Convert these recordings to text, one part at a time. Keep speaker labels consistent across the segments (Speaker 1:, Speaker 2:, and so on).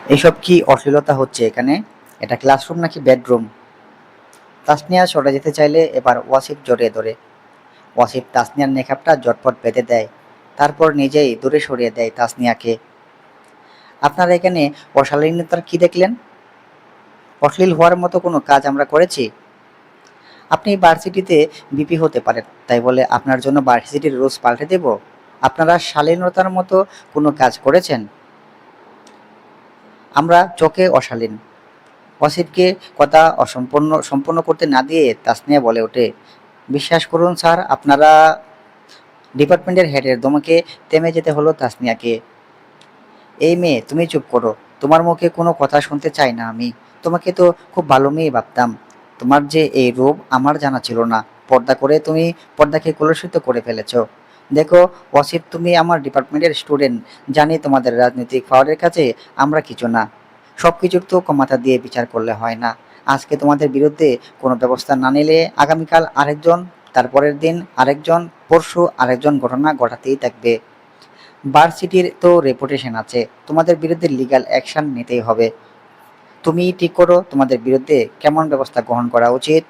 Speaker 1: এসব কি অশ্লীলতা হচ্ছে এখানে? এটা ক্লাসরুম নাকি বেডরুম? তাসনিয়া সরে যেতে চাইলে এবার ওয়াসিফ জড়িয়ে ধরে। ওয়াসিফ তাসনিয়ার নেকাবটা ঝটপট বেঁধে দেয়, তারপর নিজেই দূরে সরিয়ে দেয় তাসনিয়াকে। আপনারা এখানে অশালীনতার কি দেখলেন? অশ্লীল হওয়ার মতো কোনো কাজ আমরা করেছি? আপনি ভার্সিটিতে বিপি হতে পারেন, তাই বলে আপনার জন্য ভার্সিটির রুলস পাল্টে দেব? আপনারা শালীনতার মতো কোনো কাজ করেছেন? আমরা চোখে অশালীন। ওয়াসিফকে কথা সম্পূর্ণ করতে না দিয়ে তাসনিয়া বলে ওঠে, বিশ্বাস করুন স্যার, আপনারা ডিপার্টমেন্টের হেডের ধমকে থেমে যেতে হলো তাসনিয়াকে। এই মেয়ে, তুমি চুপ করো। তোমার মুখে কোনো কথা শুনতে চাই না আমি। তোমাকে তো খুব ভালো মেয়ে ভাবতাম। তোমার যে এই রূপ আমার জানা ছিল না। পর্দা করে তুমি পর্দাকে কলুষিত করে ফেলেছো। দেখো ওয়াসিফ, তুমি আমার ডিপার্টমেন্টের স্টুডেন্ট। জানি তোমাদের রাজনৈতিক পাওয়ারের কাছে আমরা কিছু না। সব কিছুর তো ক্ষমতা দিয়ে বিচার করলে হয় না। আজকে তোমাদের বিরুদ্ধে কোনো ব্যবস্থা না নিলে আগামীকাল আরেকজন, তারপরের দিন আরেকজন, পরশু আরেকজন ঘটনা ঘটাতেই থাকবে। ভার্সিটির তো রেপুটেশন আছে, তোমাদের বিরুদ্ধে লিগ্যাল অ্যাকশন নিতেই হবে। তুমি ঠিক করো তোমাদের বিরুদ্ধে কেমন ব্যবস্থা গ্রহণ করা উচিত।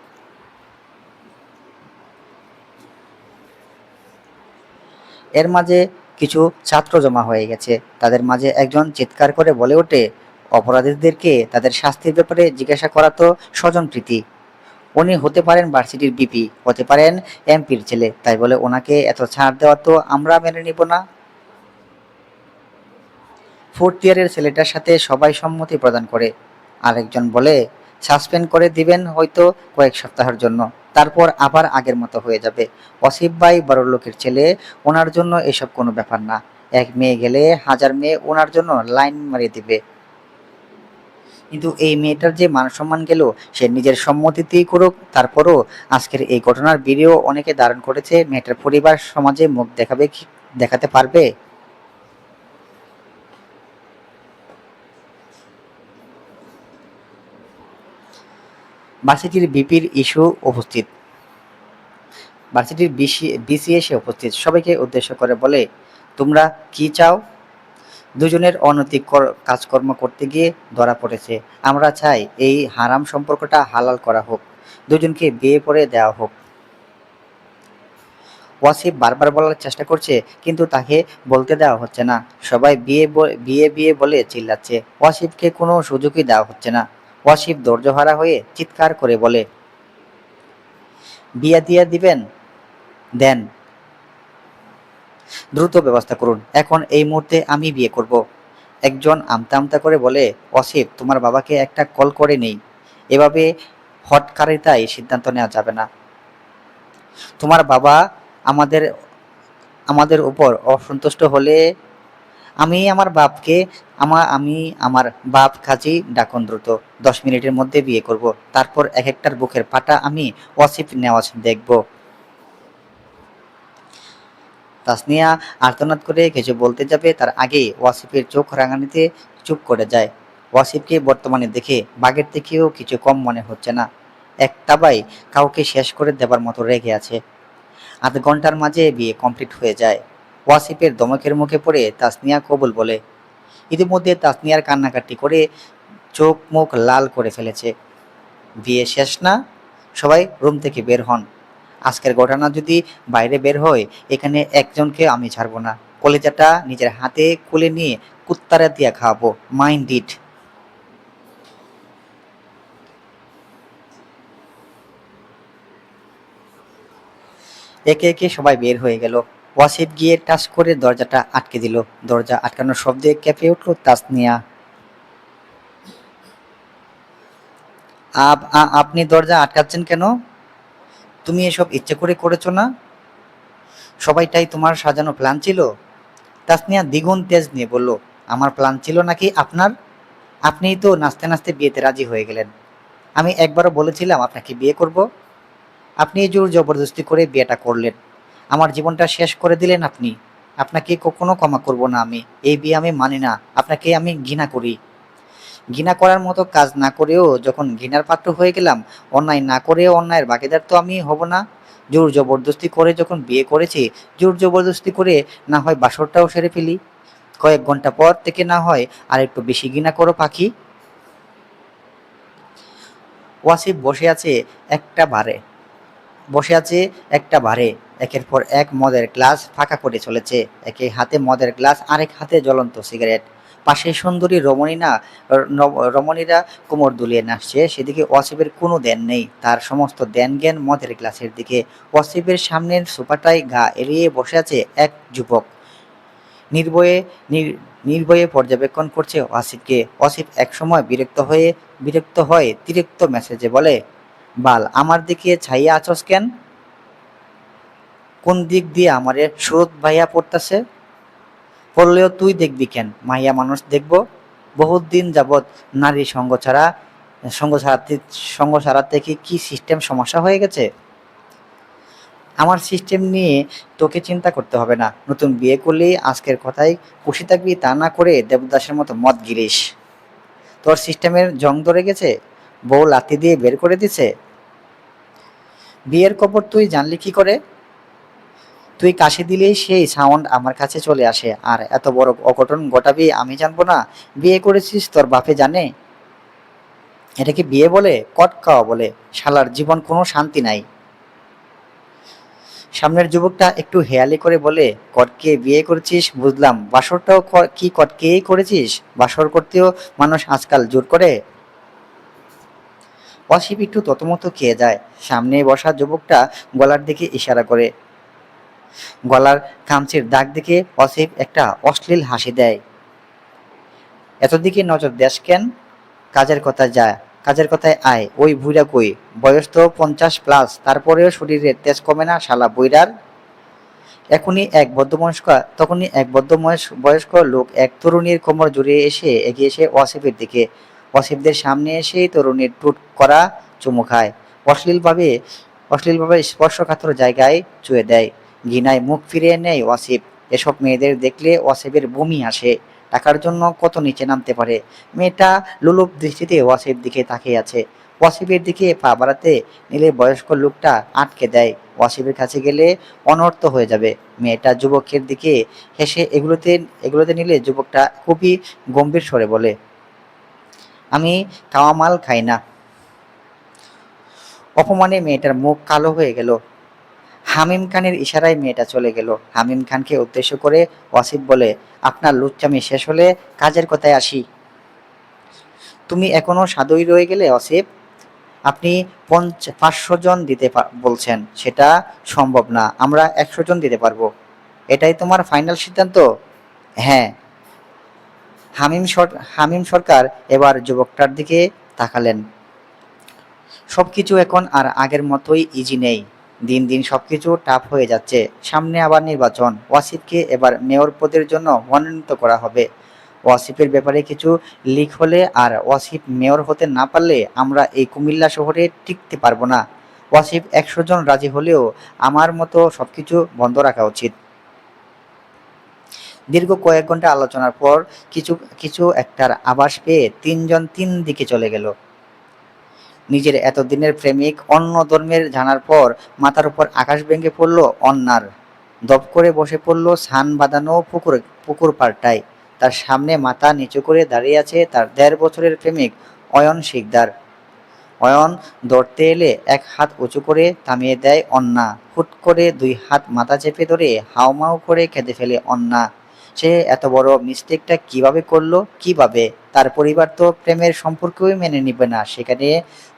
Speaker 1: এর মাঝে কিছু ছাত্র জমা হয়ে গেছে। তাদের মাঝে একজন চিৎকার করে বলে ওঠে, অপরাধীদেরকে তাদের শাস্তির ব্যাপারে জিজ্ঞাসা করা তো স্বজনপ্রীতি। উনি হতে পারেন ভার্সিটির বিপি, হতে পারেন এমপির ছেলে, তাই বলে ওনাকে এত ছাড় দেওয়া তো আমরা মেনে নিব না। ফোর্থ ইয়ারের ছেলেটার সাথে সবাই সম্মতি প্রদান করে। আরেকজন বলে, সাসপেন্ড করে দিবেন হয়তো কয়েক সপ্তাহের জন্য, তারপর আবার আগের মতো হয়ে যাবে। অসিফ ভাই বড়লোকের ছেলে, ওনার জন্য এসব কোনো ব্যাপার না। এক মেয়ে গেলে হাজার মেয়ে ওনার জন্য লাইন মারিয়ে দিবে। কিন্তু এই মেয়েটার যে মান সম্মান গেল, সে নিজের সম্মতিতেই করুক। তারপরও আজকের এই ঘটনার ভিডিও অনেকে ধারণ করেছে, মেয়েটার পরিবার সমাজে মুখ দেখাবে কি, দেখাতে পারবে? ভার্সিটির বিপির ইস্যু উপস্থিত। ভার্সিটির বিসি এসে উপস্থিত, সবাইকে উদ্দেশ্য করে বলে, তোমরা কি চাও? দুজনের অনৈতিক কাজকর্ম করতে গিয়ে ধরা পড়েছে। আমরা চাই এই হারাম সম্পর্কটা হালাল করা হোক, দুজনকে বিয়ে করে দেওয়া হোক। ওয়াসিফ বারবার বলার চেষ্টা করছে, কিন্তু তাকে বলতে দেওয়া হচ্ছে না। সবাই বিয়ে বিয়ে বলে চিল্লাচ্ছে, ওয়াসিফকে কোনো সুযোগই দেওয়া হচ্ছে না। ওয়াসিফ ধৈর্যহারা হয়ে চিৎকার করে বলে, বিয়ে দিয়ে দিবেন? দেন, দ্রুত ব্যবস্থা করুন। এখন এই মুহূর্তে আমি বিয়ে করব। একজন আমতা আমতা করে বলে, অসিফ, তোমার বাবাকে একটা কল করে নেই। এভাবে হঠকারিতায় সিদ্ধান্ত নেওয়া যাবে না। তোমার বাবা আমাদের আমাদের উপর অসন্তুষ্ট হলে আমি আমার বাপ কাজী ডাকুন দ্রুত। 10 মিনিটের মধ্যে বিয়ে করব। তারপর এক একটার বুকের পাটা আমি অসিফ নেওয়াজ দেখব। তাসনিয়া আর্তনাদ করে কিছু বলতে যাবে, তার আগেই ওয়াসিফের চোখ রাঙানিতে চুপ করে যায়। ওয়াসিফকে বর্তমানে দেখে বাঘের থেকেও কিছু কম মনে হচ্ছে না। এক তাবাই কাউকে শেষ করে দেবার মতো রেগে আছে। আধ ঘন্টার মাঝে বিয়ে কমপ্লিট হয়ে যায়। ওয়াসিফের ধমকের মুখে পড়ে তাসনিয়া কবুল বলে। ইতিমধ্যে তাসনিয়ার কান্নাকাটি করে চোখ মুখ লাল করে ফেলেছে। বিয়ে শেষ না? সবাই রুম থেকে বের হন। আজকের ঘটনা যদি বাইরে বের হয়, এখানে একজনকে আমি ছাড়বো না। কলিজাটা নিজের হাতে খুলে নিয়ে কুত্তারা দিয়া খাওয়াবো। Mind it. একে একে সবাই বের হয়ে গেল। ওয়াসিফ গিয়ে টাচ করে দরজাটা আটকে দিল। দরজা আটকানোর শব্দে কেঁপে উঠল তাসনিয়া। আপনি দরজা আটকাচ্ছেন কেন? তুমি এসব ইচ্ছে করে করেছো না? সবাইটাই তোমার সাজানো প্ল্যান ছিল? তাসনিয়া দ্বিগুণ তেজ নিয়ে বলল, আমার প্ল্যান ছিল নাকি আপনার? আপনিই তো নাচতে নাচতে বিয়েতে রাজি হয়ে গেলেন। আমি একবারও বলেছিলাম আপনাকে বিয়ে করব? আপনি জোর জবরদস্তি করে বিয়েটা করলেন। আমার জীবনটা শেষ করে দিলেন আপনি। আপনাকে কখনো ক্ষমা করব না আমি। এই বিয়ে আমি মানি না। আপনাকে আমি ঘৃণা করি। ঘৃণা করার মতো কাজ না করেও যখন ঘৃণার পাত্র হয়ে গেলাম, অন্যায় না করেও অন্যায়ের ভাগীদার তো আমি হব না। জোর জবরদস্তি করে যখন বিয়ে করেছি, জোর জবরদস্তি করে না হয় বাসরটাও সেরে ফেলি। কয়েক ঘন্টা পর থেকে না হয় আর একটু বেশি ঘৃণা করো পাখি। ওয়াসিফ একটা বারে বসে আছে একটা বারে, একের পর এক মদের গ্লাস ফাঁকা করে চলেছে। একে হাতে মদের গ্লাস, আরেক হাতে জ্বলন্ত সিগারেট। পাশে সুন্দরী রমণীরা কোমর দুলিয়ে নাচছে, সেদিকে ওয়াসিফের কোনো ধ্যান নেই। তার সমস্ত ধ্যান জ্ঞান মদের গ্লাসের দিকে। ওয়াসিফের সামনের সোফাটায় গা এলিয়ে বসে আছে এক যুবক। নির্ভয়ে নির্ভয়ে পর্যবেক্ষণ করছে ওয়াসিফকে। ওয়াসিফ একসময় বিরক্ত হয়ে তিরিক্ত মেসেজে বলে, বাল আমার দিকে ছাইয়া আছস কেন? কোন দিক দিয়ে আমারে সুরত ভাইয়া পড়তাছে? পড়লেও তুই দেখবি কেন? মাইয়া মানুষ দেখব। বহুত দিন যাবৎ নারী সঙ্গ ছাড়াতে সঙ্গ ছাড়াতে কি সিস্টেম সমস্যা হয়ে গেছে? আমার সিস্টেম নিয়ে তোকে চিন্তা করতে হবে না। নতুন বিয়ে করলেই আজকের কথায় খুশি থাকবি, তা না করে দেবদাসের মতো মদ গিলিস। তোর সিস্টেমের জং ধরে গেছে, বউ লাথি দিয়ে বের করে দিছে। বিয়ের খবর তুই জানলি কি করে? তুই কাশি দিলেই সেই সাউন্ড আমার কাছে চলে আসে। আর এত বড় অঘটন ঘটাবি আমি জানবো না? বিয়ে করেছিস তোর বাপে জানে? এটাকে বিয়ে বলে? কট খাওয়া বলে। শালার জীবন কোনো শান্তি নাই। সামনের যুবকটা একটু হেয়ালি করে বলে, কটকে বিয়ে করেছিস বুঝলাম, বাসরটাও কি কটকেই করেছিস? বাসর করতেও মানুষ আজকাল জোর করে? অসিপ একটু ততমত খেয়ে যায়। সামনে বসা যুবকটা গলার দিকে ইশারা করে। গলার খামচির দাগ দেখে অসিফ একটা অশ্লীল হাসি দেয়। এত দিকে নজর দেশ কেন? কাজের কথায় আয়। ওই বুইড়া কই? বয়স তো 50+, তারপরেও শরীরের তেজ কমে না শালা বুইড়ার। তখনই এক বয়স্ক লোক এক তরুণীর কোমর জড়িয়ে এগিয়ে এসে ওয়াসিফের দিকে। ওয়াসিফদের সামনে এসেই তরুণীর টুট করা চুমু খায়। অশ্লীলভাবে অশ্লীলভাবে স্পর্শকাতর জায়গায় চুয়ে দেয়। ঘৃণায় মুখ ফিরিয়ে নেয় ওয়াসিফ। এসব মেয়েদের দেখলে ওয়াসিফের বমি আসে। টাকার জন্য কত নিচে নামতে পারে। মেয়েটা লোলুপ দৃষ্টিতে ওয়াসিফ দিকে তাকিয়ে আছে। ওয়াসিফের দিকে পা বাড়াতে নিলে বয়স্ক লোকটা আটকে দেয়। ওয়াসিফের কাছে গেলে অনর্থ হয়ে যাবে। মেয়েটা যুবকের দিকে হেসে এগুলোতে নিলে যুবকটা খুবই গম্ভীর স্বরে বলে, আমি কাওয়া মাল খাই না। অপমানে মেয়েটার মুখ কালো হয়ে গেল। হামিম খানের ইশারায় মেয়েটা চলে গেল। হামিম খানকে উদ্দেশ্য করে ওয়াসিফ বলে, আপনার লুচ্চামি শেষ হলে কাজের কথায় আসি। তুমি এখনো সাধুই রয়ে গেলে ওয়াসিফ। আপনি 500 জন বলছেন, সেটা সম্ভব না। আমরা 100 জন দিতে পারবো। এটাই তোমার ফাইনাল সিদ্ধান্ত? হ্যাঁ। হামিম সরকার এবার যুবকটার দিকে তাকালেন। সবকিছু এখন আর আগের মতোই ইজি নেই। দিন দিন সবকিছু টাফ হয়ে যাচ্ছে। সামনে আবার নির্বাচন। ওয়াসিফকে এবার মেয়র পদের জন্য মনোনীত করা হবে। ওয়াসিফের ব্যাপারে কিছু লিক হলে আর ওয়াসিফ মেয়র হতে না পারলে আমরা এই কুমিল্লা শহরে টিকতে পারবো না। ওয়াসিফ 100 জন রাজি হলেও আমার মতো সবকিছু বন্ধ রাখা উচিত। দীর্ঘ কয়েক ঘন্টা আলোচনার পর কিছু একটার আভাস পেয়ে তিনজন তিন দিকে চলে গেল। নিজের এতদিনের প্রেমিক অন্য ধর্মের জানার পর মাথার উপর আকাশ ভেঙে পড়ল অন্যার। দপ করে বসে পড়ল সান বাঁধানো পুকুর পাড়টায়। তার সামনে মাথা নিচু করে দাঁড়িয়ে আছে তার 1.5 বছরের প্রেমিক অয়ন শিকদার। অয়ন ধরতে এলে এক হাত উঁচু করে থামিয়ে দেয় অন্যা। হুট করে 2 হাত মাথা চেপে ধরে হাউমাউ করে কেঁদে ফেলে অন্যা। সে এত বড় মিস্টেকটা কিভাবে করলো? কিভাবে? তার পরিবার তো প্রেমের সম্পর্কই মেনে নিবে না, সেখানে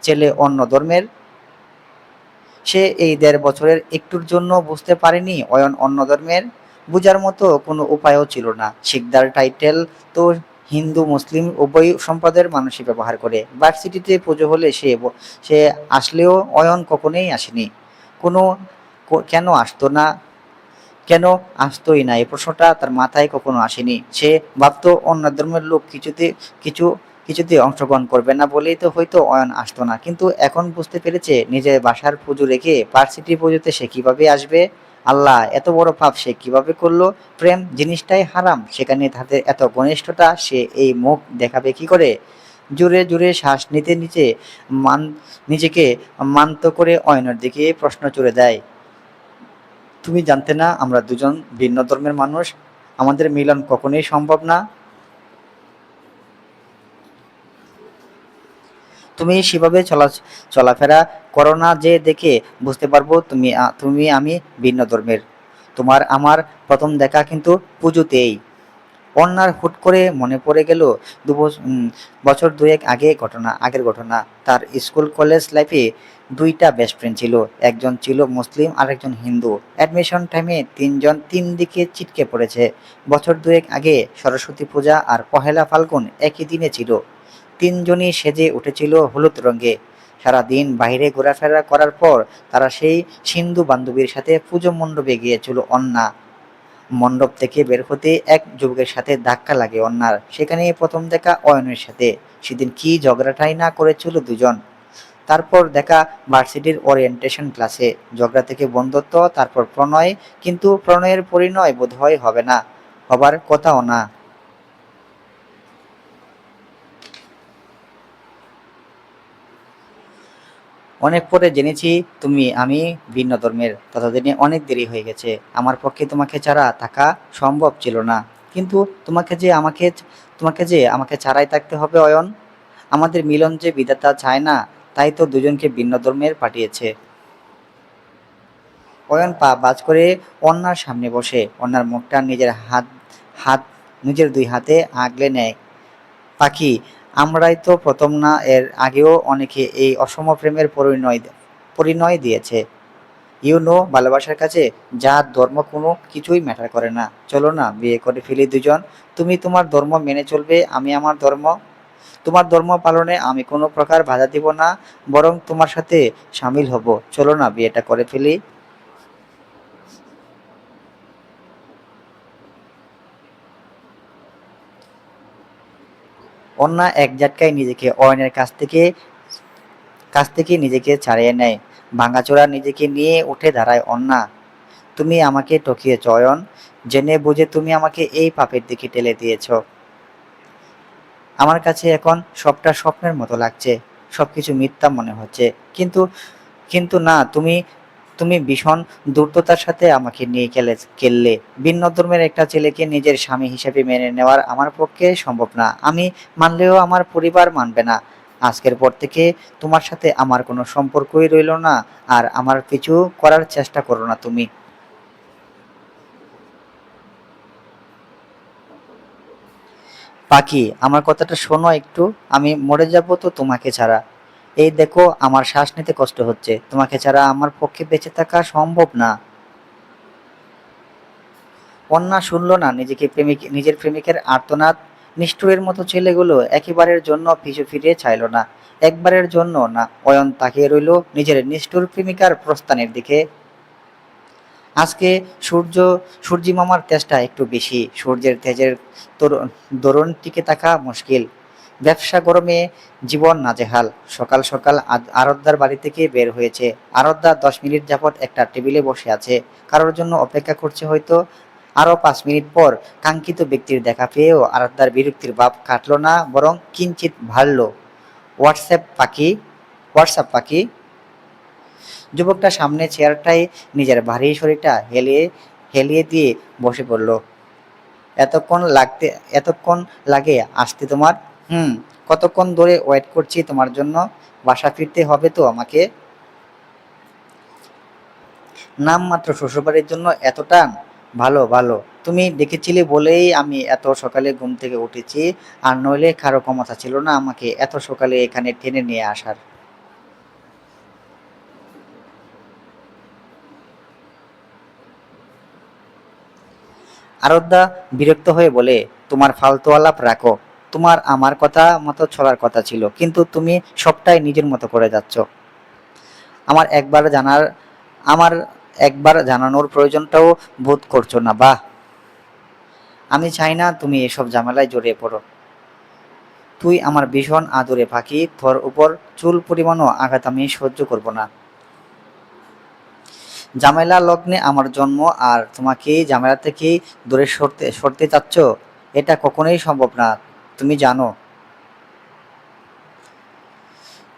Speaker 1: ছেলে অন্য ধর্মের। সে এই 1.5 বছরের একটুর জন্য বুঝতে পারেনি অয়ন অন্য ধর্মের। বুঝার মতো কোনো উপায়ও ছিল না। শিকদার টাইটেল তো হিন্দু মুসলিম উভয় সম্প্রদায়ের মানুষই ব্যবহার করে। ভার্সিটিতে পুজো হলে সে আসলেও অয়ন কখনোই আসেনি। কোনো কেন আসতো না? কেন আসতোই না, এই প্রশ্নটা তার মাথায় কখনো আসেনি। সে ভাবতো অন্য ধর্মের লোক কিছুতে অংশগ্রহণ করবে না বলেই তো হয়তো অয়ন আসতো না। কিন্তু এখন বুঝতে পেরেছে নিজের বাসার পুজো রেখে ভার্সিটি পুজোতে সে কিভাবে আসবে। আল্লাহ, এত বড় পাপ সে কিভাবে করলো? প্রেম জিনিসটাই হারাম, সেখানে তাদের এত ঘনিষ্ঠতা, সে এই মুখ দেখাবে কি করে? জোরে জোরে শ্বাস নিতে নিজেকে মান্ত করে অয়নের দিকে প্রশ্ন ছুড়ে দেয়, তুমি জানতে না আমরা দুজন ভিন্ন ধর্মের মানুষ? আমাদের মিলন কখনোই সম্ভব না। তুমি সেভাবে চলাফেরা করো না যে দেখে বুঝতে পারবো তুমি আমি ভিন্ন ধর্মের। তোমার আমার প্রথম দেখা কিন্তু পুজোতেই। অন্যার হুট করে মনে পড়ে গেল বছর দুয়েক আগের ঘটনা। তার স্কুল কলেজ লাইফে দুইটা বেস্ট ফ্রেন্ড ছিল। একজন ছিল মুসলিম আর একজন হিন্দু। অ্যাডমিশন টাইমে তিনজন তিন দিকে ছিটকে পড়েছে। বছর দুয়েক আগে সরস্বতী পূজা আর পহেলা ফাল্গুন একই দিনে ছিল। তিনজনই সেজে উঠেছিল হলুদ রঙে। সারাদিন বাইরে ঘোরাফেরা করার পর তারা সেই সিন্ধু বান্ধবীর সাথে পুজো মণ্ডপে গিয়েছিল। অন্না মণ্ডপ থেকে বের হতে এক যুবকের সাথে ধাক্কা লাগে অন্যার। সেখানেই প্রথম দেখা অয়নের সাথে। সেদিন কি ঝগড়াটাই না করেছিল দুজন। তারপর দেখা ভার্সিটির ওরিয়েন্টেশন ক্লাসে। ঝগড়া থেকে বন্ধুত্ব, তারপর প্রণয়। কিন্তু প্রণয়ের পরিণয় বোধহয় হবে না, হবার কথাও না। অনেক পরে জেনেছি তুমি আমি ভিন্ন ধর্মের। ততদিনে অনেক দেরি হয়ে গেছে। আমার পক্ষে তোমাকে ছাড়া থাকা সম্ভব ছিল না। কিন্তু তোমাকে যে আমাকে ছাড়াই থাকতে হবে অয়ন। আমাদের মিলন যে বিধাতা চায় না, তাই তো দুজনকে ভিন্ন ধর্মের পাঠিয়েছে। অয়ন পা বাজ করে অন্যার সামনে বসে। অন্যার মুখটা হাত নিজের দুই হাতে আগলে নেয়। পাখি, আমরাই তো প্রথম না, এর আগেও অনেকে এই অসম প্রেমের পরিণয় দিয়েছে। ভালোবাসার কাছে জাত ধর্ম কোনো কিছুই ম্যাটার করে না। চলো না বিয়ে করে ফেলি দুজন। তুমি তোমার ধর্ম মেনে চলবে, আমি আমার ধর্ম। তোমার ধর্ম পালনে আমি কোনো প্রকার বাধা দিব না, বরং তোমার সাথে সামিল হব। চলো না বিয়েটা করে ফেলি। অন্যা এক ঝটকায় নিজেকে অয়নের কাছ থেকে নিজেকে ছাড়িয়ে নেয়। ভাঙাচোরা নিজেকে নিয়ে উঠে দাঁড়ায় অন্যা। তুমি আমাকে ঠকিয়েছ অয়ন। জেনে বুঝে তুমি আমাকে এই পাপের দিকে ঠেলে দিয়েছ। আমার কাছে এখন সবটা স্বপ্নের মতো লাগছে। সবকিছু মিথ্যা মনে হচ্ছে। কিন্তু কিন্তু না, তুমি তুমি ভীষণ দ্রুততার সাথে আমাকে নিয়ে খেললে। ভিন্ন ধর্মের একটা ছেলেকে নিজের স্বামী হিসেবে মেনে নেওয়ার আমার পক্ষে সম্ভব না। আমি মানলেও আমার পরিবার মানবে না। আজকের পর থেকে তোমার সাথে আমার কোনো সম্পর্কই রইল না। আর আমার কিছু করার চেষ্টা করো না তুমি। পাখি, আমার কথাটা শোনো একটু। আমি মরে যাব তো তোমাকে ছাড়া। এই দেখো, আমার শ্বাস নিতে কষ্ট হচ্ছে। তোমাকে ছাড়া আমার পক্ষে বেঁচে থাকা সম্ভব না। অন্না শুনল না নিজের প্রেমিকের আর্তনাদ। নিষ্ঠুরের মতো ছেলেগুলো একেবারের জন্য পিছু ফিরে চাইল না। একবারের জন্য না। অয়ন তাকিয়ে রইল নিজের নিষ্ঠুর প্রেমিকার প্রস্থানের দিকে। আজকে সূর্য সূর্যি মামার তেজটা একটু বেশি। সূর্যের তেজের দরুন টিকে থাকা মুশকিল। ব্যবসা গরমে জীবন নাজেহাল। সকাল সকাল আরতদার বাড়ি থেকে বের হয়েছে। আরতদা 10 মিনিট যাবৎ একটা টেবিলে বসে আছে। কারোর জন্য অপেক্ষা করছে হয়তো। আরও 5 মিনিট পর কাঙ্ক্ষিত ব্যক্তির দেখা পেয়েও আরতদার বিরক্তির ভাব কাটল না, বরং কিঞ্চিত বাড়ল। হোয়াটসঅ্যাপ পাখি। যুবকটা সামনে চেয়ারটায় নিজের ভারী শরীরটা হেলিয়ে দিয়ে বসে পড়ল। এতক্ষণ লাগে আসতে তোমার? হুম। কতক্ষণ ধরে ওয়েট করছি তোমার জন্য। বাসা ফিরতে হবে তো আমাকে। নামমাত্র শ্বশুরবাড়ির জন্য এত টান? ভালো ভালো। তুমি ডেকেছিলে বলেই আমি এত সকালে ঘুম থেকে উঠেছি। আর নইলে কারো ক্ষমতা ছিল না আমাকে এত সকালে এখানে টেনে নিয়ে আসার। আরতদা বিরক্ত হয়ে বলে, তোমার ফালতু আলাপ রাখো। তোমার আমার কথা মতো চলার কথা ছিল, কিন্তু তুমি সবটাই নিজের মতো করে যাচ্ছ। আমার একবার জানার আমার একবার জানানোর প্রয়োজনটাও বোধ করছো না। বাহ, আমি চাই না তুমি এসব ঝামেলায় জড়িয়ে পড়ো। তুই আমার ভীষণ আদুরে পাখি। তোর উপর চুল পরিমাণও আঘাত আমি সহ্য করব না। ঝামেলা লগ্নে আমার জন্ম, আর তোমাকে ঝামেলা থেকে দূরে সরতে সরতে চাচ্ছ? এটা কখনোই সম্ভব না। তুমি জানো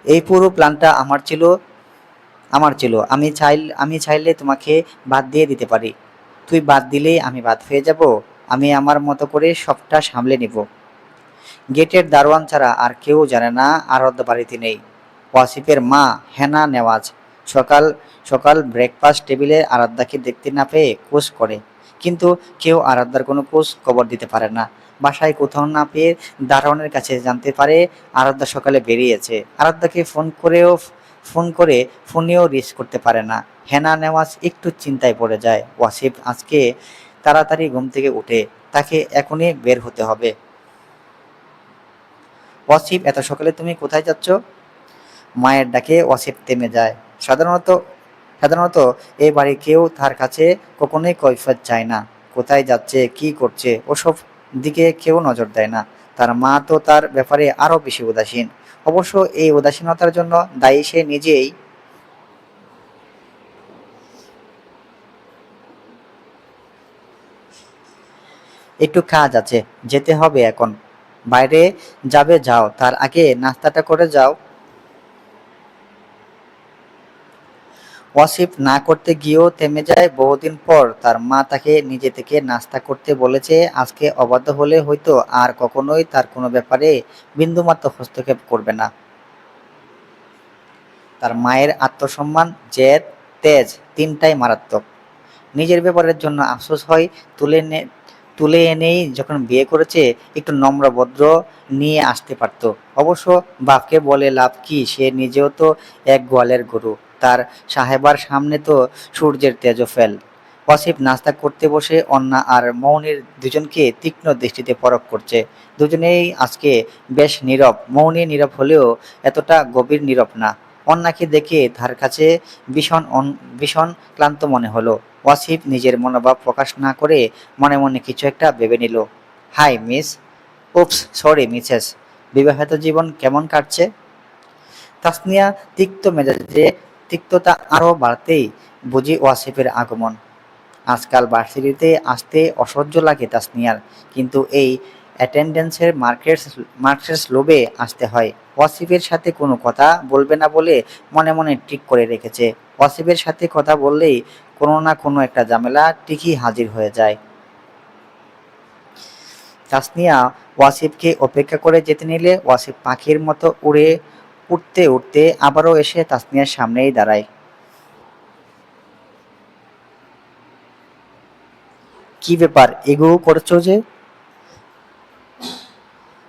Speaker 1: এই পুরো প্ল্যানটা আমার ছিল। আমি চাইলে তোমাকে বাদ দিয়ে দিতে পারি। তুই বাদ দিলেই আমি বাদ হয়ে যাব। আমি আমার মতো করে সবটা সামলে নিব। গেটের দারোয়ান ছাড়া আর কেউ জানে না আরাধ্য বাড়িতে নেই। ওয়াসিফের মা হেনা নেওয়াজ সকাল সকাল ব্রেকফাস্ট টেবিলে আরাধ্যাকে দেখতে না পেয়ে খোঁজ করে, কিন্তু কেউ আরাধ্যার কোনো খোঁজ খবর দিতে পারে না। বাসায় কোথাও না পেয়ে দারোয়ানের কাছে জানতে পারে আরাধ্যা সকালে বেরিয়েছে। আরাধ্যাকে ফোন করে ফোনেও রিচ করতে পারে না। হেনা নেওয়াজ একটু চিন্তায় পড়ে যায়। ওয়াসিফ আজকে তাড়াতাড়ি ঘুম থেকে উঠে, তাকে এখনই বের হতে হবে। ওয়াসিফ, এত সকালে তুমি কোথায় যাচ্ছ? মায়ের ডাকে ওয়াসিফ থেমে যায়। সাধারণত সাধারণত এই বাড়ি কেউ তার কাছে কখনোই কৈফিয়ত চায় না। কোথায় যাচ্ছে, কি করছে, ওসব দিকে কেউ নজর দেয় না। তার মা তো তার ব্যাপারে আরো বেশি উদাসীন। অবশ্য এই উদাসীনতার জন্য দায়ী সে নিজেই। একটু কাজ আছে, যেতে হবে এখন। বাইরে যাবে যাও, তার আগে নাস্তাটা করে যাও। ওয়াসিফ না করতে গিয়েও থেমে যায়। বহুদিন পর তার মা তাকে নিজে থেকে নাস্তা করতে বলেছে। আজকে অবাধ্য হলে হয়তো আর কখনোই তার কোনো ব্যাপারে বিন্দুমাত্র হস্তক্ষেপ করবে না। তার মায়ের আত্মসম্মান, জেদ, তেজ তিনটাই মারাত্মক। নিজের ব্যাপারের জন্য আফসোস হয়। তুলে এনেই যখন বিয়ে করেছে একটু নম্র ভদ্র নিয়ে আসতে পারতো। অবশ্য বাপকে বলে লাভ কি, সে নিজেও তো এক গোয়ালের গরু। তার সাহেবার সামনে তো সূর্যের তেজও ফেল। ওয়াসিফ নাস্তা করতে বসে অন্না আর মৌনির দুজনকে তীক্ষ্ণ দৃষ্টিতে পরখ করছে। দুজনেই আজকে বেশ নীরব। মৌনি নীরব হলেও এতটা গভীর নীরব না। অন্নাকে দেখে তার কাছে ভীষণ ক্লান্ত মনে হলো। ওয়াসিফ নিজের মনোভাব প্রকাশ না করে মনে মনে কিছু একটা ভেবে নিল। Hi miss. Oops, sorry Mrs. বিবাহিত জীবন কেমন কাটছে? তাসনিয়া তিক্ত মেজাজে তিক্ততা আরো বাড়তেই বুঝি ওয়াসিফের আগমন। আজকাল ভার্সিটিতে আসতে অসহ্য লাগে তাসনিয়ার, কিন্তু এই অ্যাটেন্ডেন্সের মার্কসের লোভে আসতে হয়। ওয়াসিফের সাথে কোনো কথা বলবে না বলে মনে মনে ঠিক করে রেখেছে। ওয়াসিফের সাথে কথা বললেই কোনো না কোনো একটা ঝামেলা ঠিকই হাজির হয়ে যায়। তাসনিয়া ওয়াসিফকে অপেক্ষা করে যেতে নিলে ওয়াসিফ পাখির মতো উঠতে উঠতে আবারও এসে তাসনিয়ার সামনেই দাঁড়ায়। কি ব্যাপার,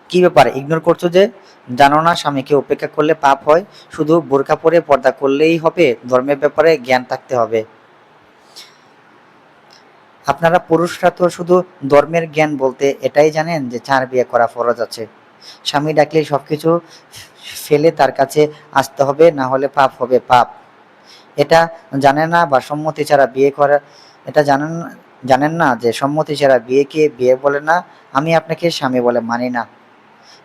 Speaker 1: কি ব্যাপার ইগনোর করছো যে? জানো না স্বামীকে উপেক্ষা করলে পাপ হয়? শুধু বোরকা পরে পর্দা করলেই হবে? ধর্মের ব্যাপারে জ্ঞান থাকতে হবে। আপনারা পুরুষরা তো শুধু ধর্মের জ্ঞান বলতে এটাই জানেন যে 4 বিয়ে করা ফরজ আছে। স্বামী ডাকলেই সবকিছু ফেলে তার কাছে আসতে হবে, না হলে পাপ হবে, পাপ। এটা জানেন না? বা সম্মতি ছাড়া বিয়ে করা, এটা জানেন না যে সম্মতি ছাড়া বিয়েকে বিয়ে বলে না? আমি আপনাকে স্বামী বলে মানি না।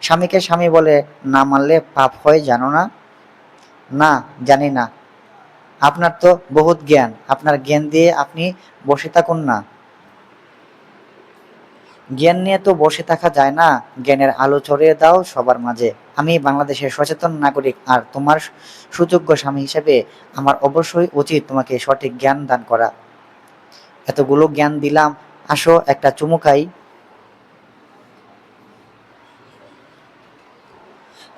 Speaker 1: স্বামীকে স্বামী বলে না মানলে পাপ হয়, জানো না? না, জানি না। আপনার তো বহুত জ্ঞান, আপনার জ্ঞান দিয়ে আপনি বসে থাকুন না। জ্ঞান নিয়ে তো বসে থাকা যায় না, জ্ঞানের আলো ছড়িয়ে দাও সবার মাঝে। আমি বাংলাদেশের সচেতন নাগরিক, আর তোমার সুযোগ্য স্বামী হিসেবে আমার অবশ্যই উচিত তোমাকে সঠিক জ্ঞান দান করা। এতগুলো জ্ঞান দিলাম, আসো একটা চুমু খাই।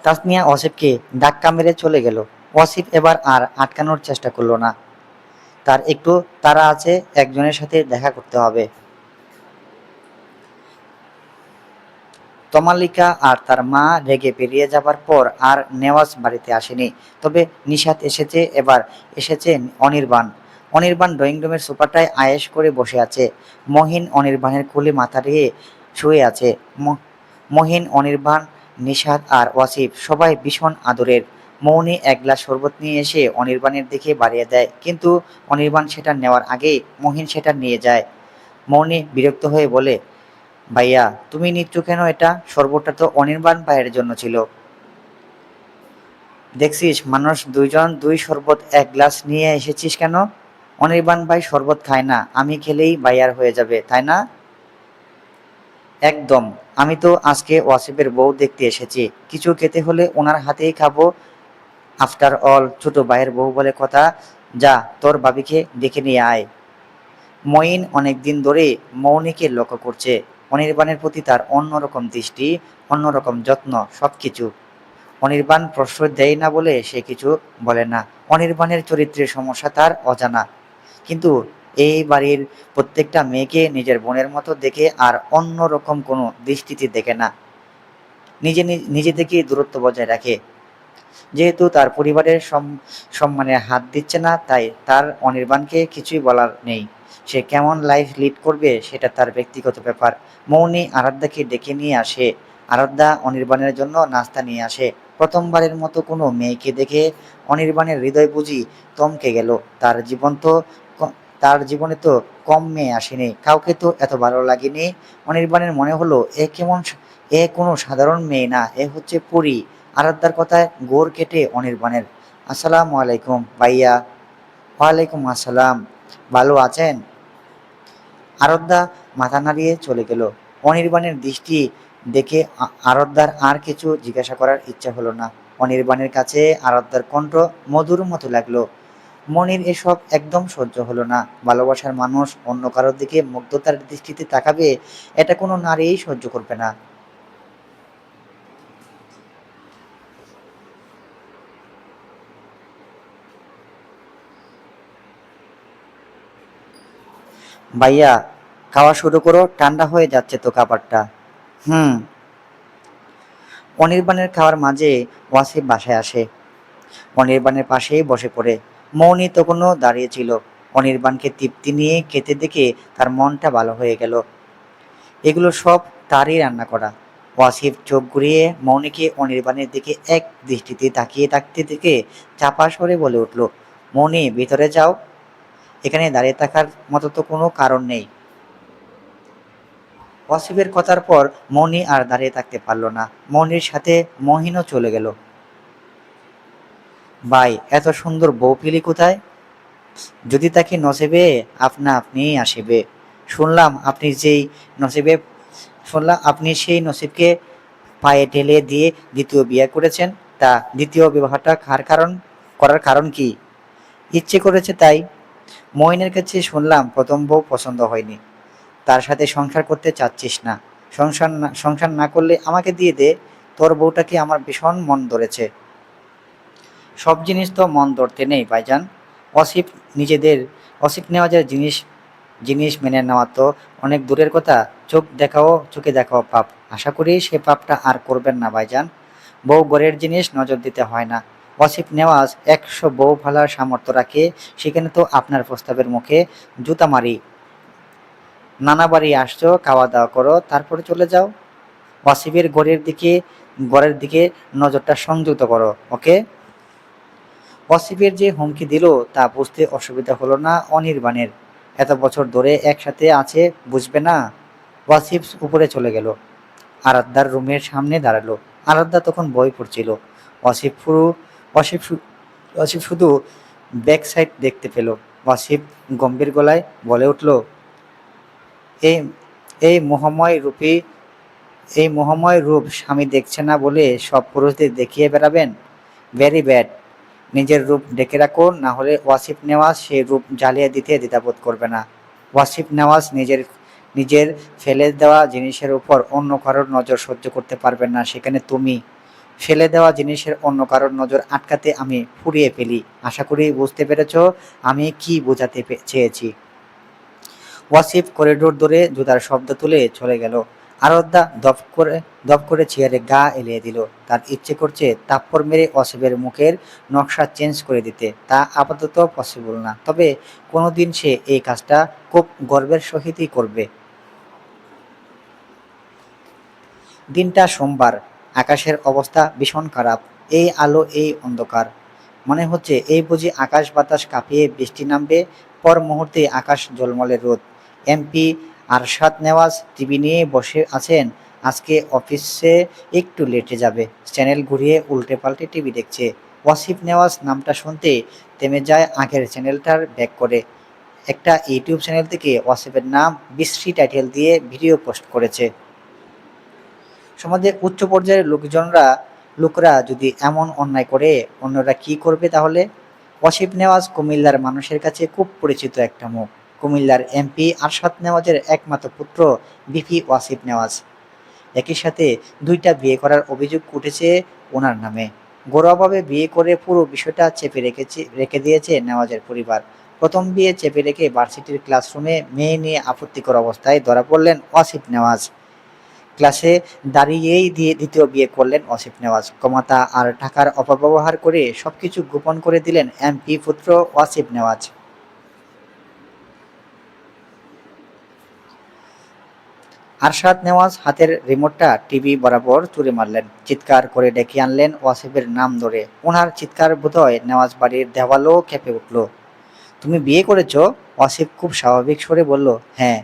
Speaker 1: তাসনিয়া ওয়াসিফকে ধাক্কা মেরে চলে গেল। ওয়াসিফ এবার আর আটকানোর চেষ্টা করলো না। তার একটু তাড়া আছে, একজনের সাথে দেখা করতে হবে। তমালিকা আর তার মা রেগে বেরিয়ে যাবার পর আর নেওয়াজ বাড়িতে আসেনি। তবে নিশাত এসেছে। এবার এসেছে অনির্বাণ। অনির্বাণ ড্রয়িং রুমের সোফাটায় আয়েশ করে বসে আছে। মহিন অনির্বাণের কোলে মাথা দিয়ে শুয়ে আছে। মহিন, অনির্বাণ, নিশাত আর ওয়াসিফ সবাই ভীষণ আদরের। মৌনি এক গ্লাস শরবত নিয়ে এসে অনির্বাণের দিকে বাড়িয়ে দেয়, কিন্তু অনির্বাণ সেটা নেওয়ার আগেই মহিন সেটা নিয়ে যায়। মৌনি বিরক্ত হয়ে বলে, ভাইয়া তুমি নিচ্ছ কেন এটা? শরবতটা তো অনির্বাণ ভাইয়ের জন্য ছিল। দেখছিস মানুষ দুইজন, দুই শরবত এক গ্লাস নিয়ে এসেছিস কেন? অনির্বাণ ভাই শরবত খায় না, আমি খেলেই ভাইয়ার হয়ে যাবে, তাই না? একদম। আমি তো আজকে ওয়াসিফের বউ দেখতে এসেছি, কিছু খেতে হলে ওনার হাতেই খাবো। আফটার অল ছোট ভাইয়ের বউ বলে কথা। যা তোর ভাবিকে ডেকে নিয়ে আয়। মঈন অনেকদিন ধরে মৌনিকে লক্ষ্য করছে। অনির্বাণের প্রতি তার অন্যরকম দৃষ্টি, অন্যরকম যত্ন, সবকিছু। অনির্বাণ প্রশ্রয় দেয় না বলে সে কিছু বলে না। অনির্বাণের চরিত্রের সমস্যা তার অজানা, কিন্তু এই বাড়ির প্রত্যেকটা মেয়েকে নিজের বোনের মতো দেখে আর অন্যরকম কোনো দৃষ্টিতে দেখে না। নিজে থেকেই দূরত্ব বজায় রাখে। যেহেতু তার পরিবারের সম্মানে হাত দিচ্ছে না, তাই তার অনির্বাণকে কিছুই বলার নেই। সে কেমন লাইফ লিড করবে সেটা তার ব্যক্তিগত ব্যাপার। মৌনি আরাধ্যাকে ডেকে নিয়ে আসে। আরাধ্যা অনির্বাণের জন্য নাস্তা নিয়ে আসে। প্রথমবারের মতো কোনো মেয়েকে দেখে অনির্বাণের হৃদয় বুঝি থমকে গেল। তার জীবনে তো কম মেয়ে আসেনি, কাউকে তো এত ভালো লাগেনি। অনির্বাণের মনে হলো এ কোনো সাধারণ মেয়ে না, এ হচ্ছে পরী। আরাধ্যার কথায় গোর কেটে অনির্বাণের। আসসালামু আলাইকুম ভাইয়া। ওয়ালাইকুম আসসালাম। ভালো আছেন? আরাধ্যা মাথা নাড়িয়ে চলে গেল। অনির্বাণের দৃষ্টি দেখে আরাধ্যার আর কিছু জিজ্ঞাসা করার ইচ্ছা হলো না। অনির্বাণের কাছে আরাধ্যার কণ্ঠ মধুর মতো লাগলো। মনির এসব একদম সহ্য হলো না। ভালোবাসার মানুষ অন্য কারোর দিকে মুগ্ধতার দৃষ্টিতে তাকাবে, এটা কোনো নারীই সহ্য করবে না। ভাইয়া, খাওয়া শুরু করো, ঠান্ডা হয়ে যাচ্ছে তো খাবারটা। হুম। অনির্বাণের খাওয়ার মাঝে ওয়াসিফ বাসায় আসে। অনির্বাণের পাশেই বসে পড়ে। মৌনি তখনও দাঁড়িয়ে ছিল। অনির্বাণকে তৃপ্তি নিয়ে খেতে দেখে তার মনটা ভালো হয়ে গেল। এগুলো সব তারই রান্না করা। ওয়াসিফ চোখ ঘুরিয়ে মৌনিকে অনির্বাণের দিকে এক দৃষ্টিতে তাকিয়ে থাকতে দেখে চাপা স্বরে বলে উঠল, মৌনি, ভিতরে যাও। এখানে দাঁড়িয়ে থাকার মতো তো কোনো কারণ নেই। ওয়াসিফের কথার পর মৌনি আর দাঁড়িয়ে থাকতে পারল না। মৌনির সাথে মহিনও চলে গেল। ভাই, এত সুন্দর বউ পেলি কোথায়? যদি তাকে নসিবে আপনা আপনিই আসিবে। শুনলাম আপনি যেই নসিবে শুনলাম আপনি সেই নসিবকে পায়ে ঠেলে দিয়ে দ্বিতীয় বিয়ে করেছেন। তা দ্বিতীয় বিবাহটা করার কারণ কি? ইচ্ছে করেছে তাই। মইনের কাছে শুনলাম প্রথম বউ পছন্দ হয়নি, তার সাথে সংসার করতে চাচ্ছিস না। সংসার না করলে আমাকে দিয়ে দে। তোর বউটাকে আমার ভীষণ মন ধরেছে। সব জিনিস তো মন ধরতে নেই ভাইজান। অসিফ নিজেদের অসিফ নেওয়াজের জিনিস জিনিস মেনে নেওয়া তো অনেক দূরের কথা, চোখে দেখাও পাপ। আশা করি সে পাপটা আর করবেন না ভাইজান। বউ ঘরের জিনিস নজর দিতে হয় না। অসিফ নেওয়াজ 100 বউ ফালার সামর্থ্য রাখে, সেখানে তো আপনার প্রস্তাবের মুখে জুতা মারি। নানা বাড়ি আসছো, খাওয়া দাওয়া করো, তারপরে চলে যাও। অসিফের ঘরের দিকে নজরটা সংযুক্ত করো, ওকে? অসিফের যে হুমকি দিল তা বুঝতে অসুবিধা হলো না অনির্বাণের। এত বছর ধরে একসাথে আছে, বুঝবে না? ওয়াসিফ উপরে চলে গেল। আরাধ্যার রুমের সামনে দাঁড়ালো। আরাধ্যা তখন বই পড়ছিল। ওয়াসিফ পুরো ওয়াসিফ শু- ওয়াসিফ শুধু ব্যাক সাইড দেখতে পেল। ওয়াসিফ গম্ভীর গলায় বলে উঠল, এই এই মোহময় রূপী এই মোহময় রূপ স্বামী দেখছে না বলে সব পুরুষদের দেখিয়ে বেড়াবেন? Very bad. নিজের রূপ ঢেকে রাখো, না হলে ওয়াসিফ নেওয়াজ সেই রূপ জ্বালিয়ে দিতে দ্বিধাবোধ করবে না। ওয়াসিফ নেওয়াজ নিজের নিজের ফেলে দেওয়া জিনিসের উপর অন্য কারোর নজর সহ্য করতে পারবেন না, সেখানে তুমি। ফেলে দেওয়া জিনিসের অন্য কারোর নজর আটকাতে আমি ফুরিয়ে ফেলি। আশা করি বুঝতে পেরেছ আমি কি বোঝাতে চেয়েছি। ওয়াসিফ করিডোর ধরে জুতার শব্দ তুলে চলে গেল। আরাধ্যা দপ করে চেয়ারে গা এলিয়ে দিল। তার ইচ্ছে করছে থাপ্পড় মেরে ওয়াসিফের মুখের নকশা চেঞ্জ করে দিতে। তা আপাতত পসিবল না, তবে কোনোদিন সে এই কাজটা খুব গর্বের সহিতই করবে। দিনটা সোমবার। আকাশের অবস্থা ভীষণ খারাপ। এই আলো, এই অন্ধকার। মনে হচ্ছে এই বুঝি আকাশ বাতাস কাঁপিয়ে বৃষ্টি নামবে। পর মুহূর্তে আকাশ ঝলমলে রোদ। এমপি আরশাদ নেওয়াজ টিভি নিয়ে বসে আছেন। আজকে অফিসে একটু লেটে যাবে। চ্যানেল ঘুরিয়ে উল্টে পাল্টে টিভি দেখছে। ওয়াসিফ নেওয়াজ নামটা শুনতে থেমে যায়, আগের চ্যানেলটার ব্যাক করে। একটা ইউটিউব চ্যানেল থেকে ওয়াসিফের নাম বিশ্রী টাইটেল দিয়ে ভিডিও পোস্ট করেছে। সমাজের উচ্চ পর্যায়ের লোকরা যদি এমন অন্যায় করে, অন্যরা কি করবে তাহলে? ওয়াসিফ নেওয়াজ কুমিল্লার মানুষের কাছে খুব পরিচিত একটা মুখ। কুমিল্লার এমপি আরশাদ নেওয়াজের একমাত্র পুত্র বিপি ওয়াসিফ নেওয়াজ। একই সাথে দুইটা বিয়ে করার অভিযোগ উঠেছে ওনার নামে। ঘরোয়াভাবে বিয়ে করে পুরো বিষয়টা চেপে রেখে দিয়েছে নেওয়াজের পরিবার। প্রথম বিয়ে চেপে রেখে ভার্সিটির ক্লাসরুমে মেয়ে নিয়ে আপত্তিকর অবস্থায় ধরা পড়লেন ওয়াসিফ নেওয়াজ। ক্লাসে দাঁড়িয়েই দ্বিতীয় বিয়ে করলেন ওয়াসিফ নেওয়াজ। ক্ষমতা আর টাকার অপব্যবহার করে সবকিছু গোপন করে দিলেন এমপি পুত্র ওয়াসিফ নেওয়াজ। আরশাদ নেওয়াজ হাতের রিমোটটা টিভি বরাবর ছুঁড়ে মারলেন। চিৎকার করে ডেকে আনলেন ওয়াসিফের নাম ধরে। ওনার চিৎকার বোধহয় নেওয়াজ বাড়ির দেওয়ালও কেঁপে উঠল। তুমি বিয়ে করেছো? ওয়াসিফ খুব স্বাভাবিক স্বরে বলল, হ্যাঁ।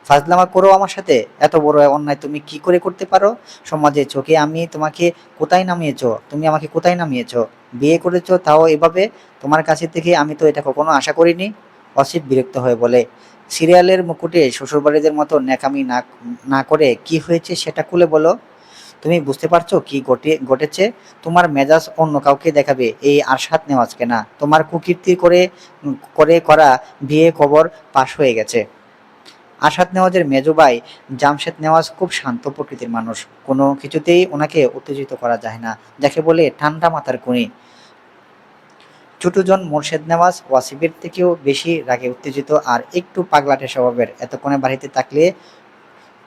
Speaker 1: ফাজলামা করো আমার সাথে? এত বড় অন্যায় তুমি কি করে করতে পারো? সমাজে চোখে আমি তোমাকে কোথায় নামিয়েছো? তুমি আমাকে কোথায় নামিয়েছো? বিয়ে করেছো তাও এভাবে? তোমার কাছে থেকে আমি তো এটা কখনো আশা করিনি। ওয়াসিফ বিরক্ত হয়ে বলে, সিরিয়ালের মুকুটে শ্বশুরবাড়িদের মতো ন্যাকামি না না করে কি হয়েছে সেটা খুলে বলো। তুমি বুঝতে পারছো কি ঘটেছে? তোমার মেজাজ অন্য কাউকে দেখাবে, এই আরশাদ নেওয়াজকে না। তোমার কুকীর্তি করে করা বিয়ে কবর পাশ হয়ে গেছে। আরশাদ নেওয়াজের মেজো ভাই জামশেদ নেওয়াজ খুব শান্ত প্রকৃতির মানুষ। কোনো কিছুতেই ওনাকে উত্তেজিত করা যায় না, যাকে বলে ঠান্ডা মাথার খুনি। ছোটজন মোর্শেদ নেওয়াজ ওয়াসিফের থেকেও বেশি রাগে উত্তেজিত আর একটু পাগলাটে স্বভাবের। এতক্ষণে বাড়িতে থাকলে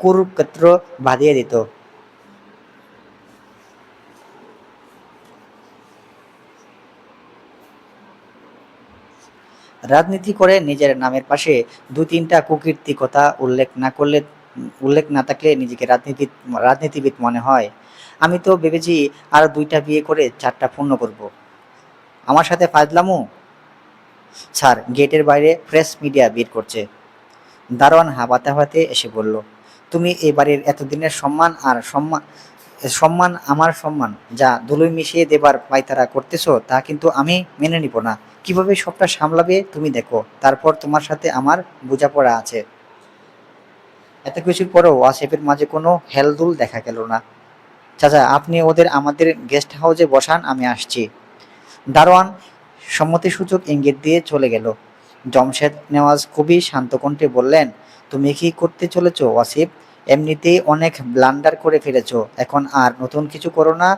Speaker 1: কুরুক্ষেত্র বাঁধিয়ে দিত। রাজনীতি করে নিজের নামের পাশে দু তিনটা কুকীর্তি কথা উল্লেখ না থাকলে নিজেকে রাজনীতিবিদ মনে হয়। আমি তো ভেবেছি আরো দুইটা বিয়ে করে চারটা পূর্ণ করব। আমার সাথে ফাজলামো? স্যার, গেটের বাইরে প্রেস মিডিয়া ভিড় করছে। দারোয়ান হাঁপাতে হাঁপাতে এসে বলল, তুমি এই বাড়ির এতদিনের সম্মান আমার সম্মান যা ধুলোয় মিশিয়ে দেবার পায়তারা করতেছো তা কিন্তু আমি মেনে নিব না। কিভাবে সবটা সামলাবে তুমি দেখো, তারপর তোমার সাথে আমার বোঝাপড়া আছে। এত কিছুর পরেও ওয়াসিফের মাঝে কোনো হেলদোল দেখা গেল না। চাচা, আপনি ওদের আমাদের গেস্ট হাউসে বসান, আমি আসছি। দারোয়ান সম্মতিসূচক ইঙ্গিত দিয়ে চলে গেল। জমশেদ নেওয়াজ খুবই শান্ত কণ্ঠে বললেন, তুমি কি করতে চলেছ ওয়াসিফ? এমনিতেই অনেক ব্লান্ডার করে ফেলেছ, এখন আর নতুন কিছু করো না।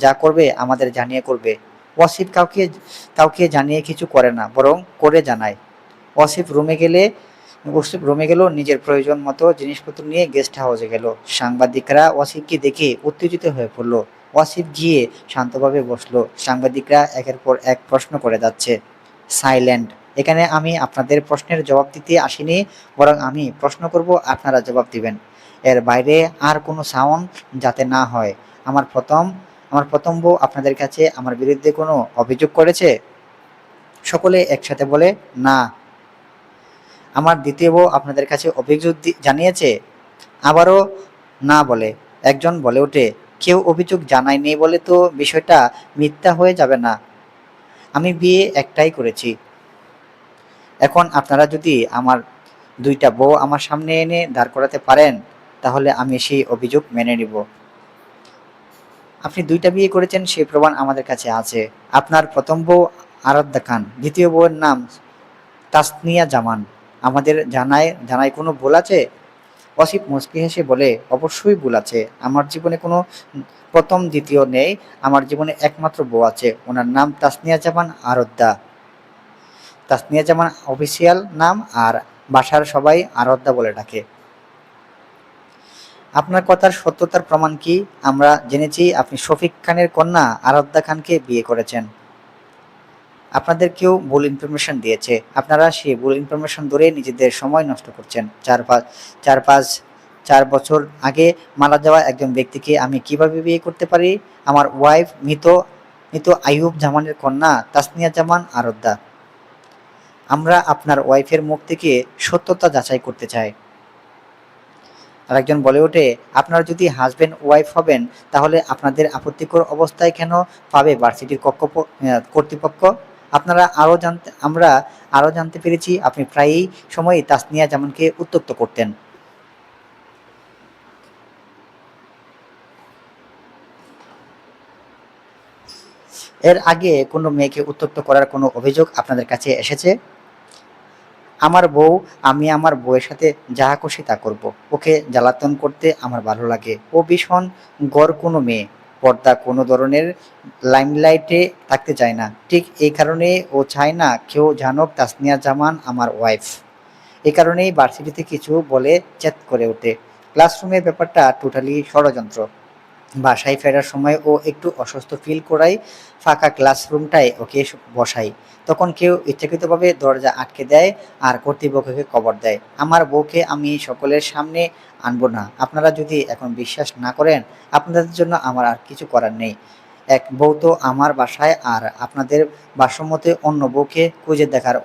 Speaker 1: যা করবে আমাদের জানিয়ে করবে। ওয়াসিফ কাউকে কাউকে জানিয়ে কিছু করে না, বরং করে জানায়। ওয়াসিফ রুমে গেলে ওয়াসিফ রুমে গেল, নিজের প্রয়োজন মতো জিনিসপত্র নিয়ে গেস্ট হাউসে গেল। সাংবাদিকরা ওয়াসিফকে দেখে উত্তেজিত হয়ে পড়ল। ওয়াসিফ গিয়ে শান্তভাবে বসলো। সাংবাদিকরা একের পর এক প্রশ্ন করে যাচ্ছে। সাইলেন্ট। এখানে আমি আপনাদের প্রশ্নের জবাব দিতে আসিনি, বরং আমি প্রশ্ন করব, আপনারা জবাব দিবেন। এর বাইরে আর কোনো সাউন্ড যাতে না হয়। আমার প্রথম আমার প্রথম বউ আপনাদের কাছে আমার বিরুদ্ধে কোনো অভিযোগ করেছে? সকলে একসাথে বলে, না। আমার দ্বিতীয় বউ আপনাদের কাছে অভিযোগ জানিয়েছে? আবারও না বলে। একজন বলে ওঠে, কেউ অভিযোগ জানায়নি বলে তো বিষয়টা মিথ্যা হয়ে যাবে না। আমি বিয়ে একটাই করেছি। এখন আপনারা যদি আমার দুইটা বউ আমার সামনে এনে দাঁড় করাতে পারেন, তাহলে আমি সেই অভিযোগ মেনে নিব। আপনি দুইটা বিয়ে করেছেন সেই প্রমাণ আমাদের কাছে আছে। আপনার প্রথম বউ আরাধ্যা খান, দ্বিতীয় বউয়ের নাম তাসনিয়া জামান। আমাদের জানায় কোনো ভুল আছে? অসিফ মুচকি হেসে বলে, অবশ্যই ভুল আছে। আমার জীবনে কোনো প্রথম দ্বিতীয় নেই। আমার জীবনে একমাত্র বউ আছে, ওনার নাম তাসনিয়া জামান আরাধ্যা। তাসনিয়া জামান অফিসিয়াল নাম, আর বাসার সবাই আরাধ্যা বলে ডাকে। আপনার কথার সত্যতার প্রমাণ কি? আমরা জেনেছি আপনি শফিক খানের কন্যা আরাধ্যা খানকে বিয়ে করেছেন। আপনাদের কেউ ভুল ইনফরমেশন দিয়েছে। আপনারা সেই ভুল ইনফরমেশন ধরে নিজেদের সময় নষ্ট করছেন। চার পাঁচ 4 বছর আগে মারা যাওয়া একজন ব্যক্তিকে আমি কিভাবে বিয়ে করতে পারি? আমার ওয়াইফ মৃত মৃত আইয়ুব জামানের কন্যা তাসনিয়া জামান আরাধ্যা। আমরা আপনার ওয়াইফের মুখ থেকে সত্যতা যাচাই করতে চাই। আরেকজন বলে ওঠে, আপনারা যদি হাজবেন্ড ওয়াইফ হবেন, তাহলে আপনাদের আপত্তিকর অবস্থায় কেন পাবে ভার্সিটির কর্তৃপক্ষ? আমরা আরও জানতে পেরেছি আপনি প্রায়ই সময়ই তাসনিয়া জামানকে উত্ত্যক্ত করতেন। এর আগে কোনো মেয়েকে উত্ত্যক্ত করার কোনো অভিযোগ আপনাদের কাছে এসেছে? আমার বউ, আমি আমার বউয়ের সাথে যা খুশি তা করব। ওকে জ্বালাতন করতে আমার ভালো লাগে। ও ভীষণ গড় কোনো মেয়ে, পর্দা কোনো ধরনের লাইমলাইটে থাকতে চায় না। ঠিক এই কারণে ও চায় না কেউ জানুক তাসনিয়া জামান আমার ওয়াইফ। এই কারণেই ভার্সিটিতে কিছু বলে চ্যাত করে ওঠে। ক্লাসরুমের ব্যাপারটা টোটালি ষড়যন্ত্র। বাসায় ফেরার সময় ও একটু অসুস্থ ফিল করায় ফাঁকা ক্লাসরুমটায় ওকে বসাই। তখন কেউ ইচ্ছাকৃতভাবে দরজা আটকে দেয় আর কর্তৃপক্ষকে খবর দেয়। আমার বউকে আমি সকলের সামনে আনবো না। আপনারা যদি এখন বিশ্বাস না করেন, আপনাদের জন্য আমার আর কিছু করার নেই। এক বউ তো আমার বাসায়, আর আপনাদের ভাষ্যমতে অন্য বউকে খুঁজে দেখার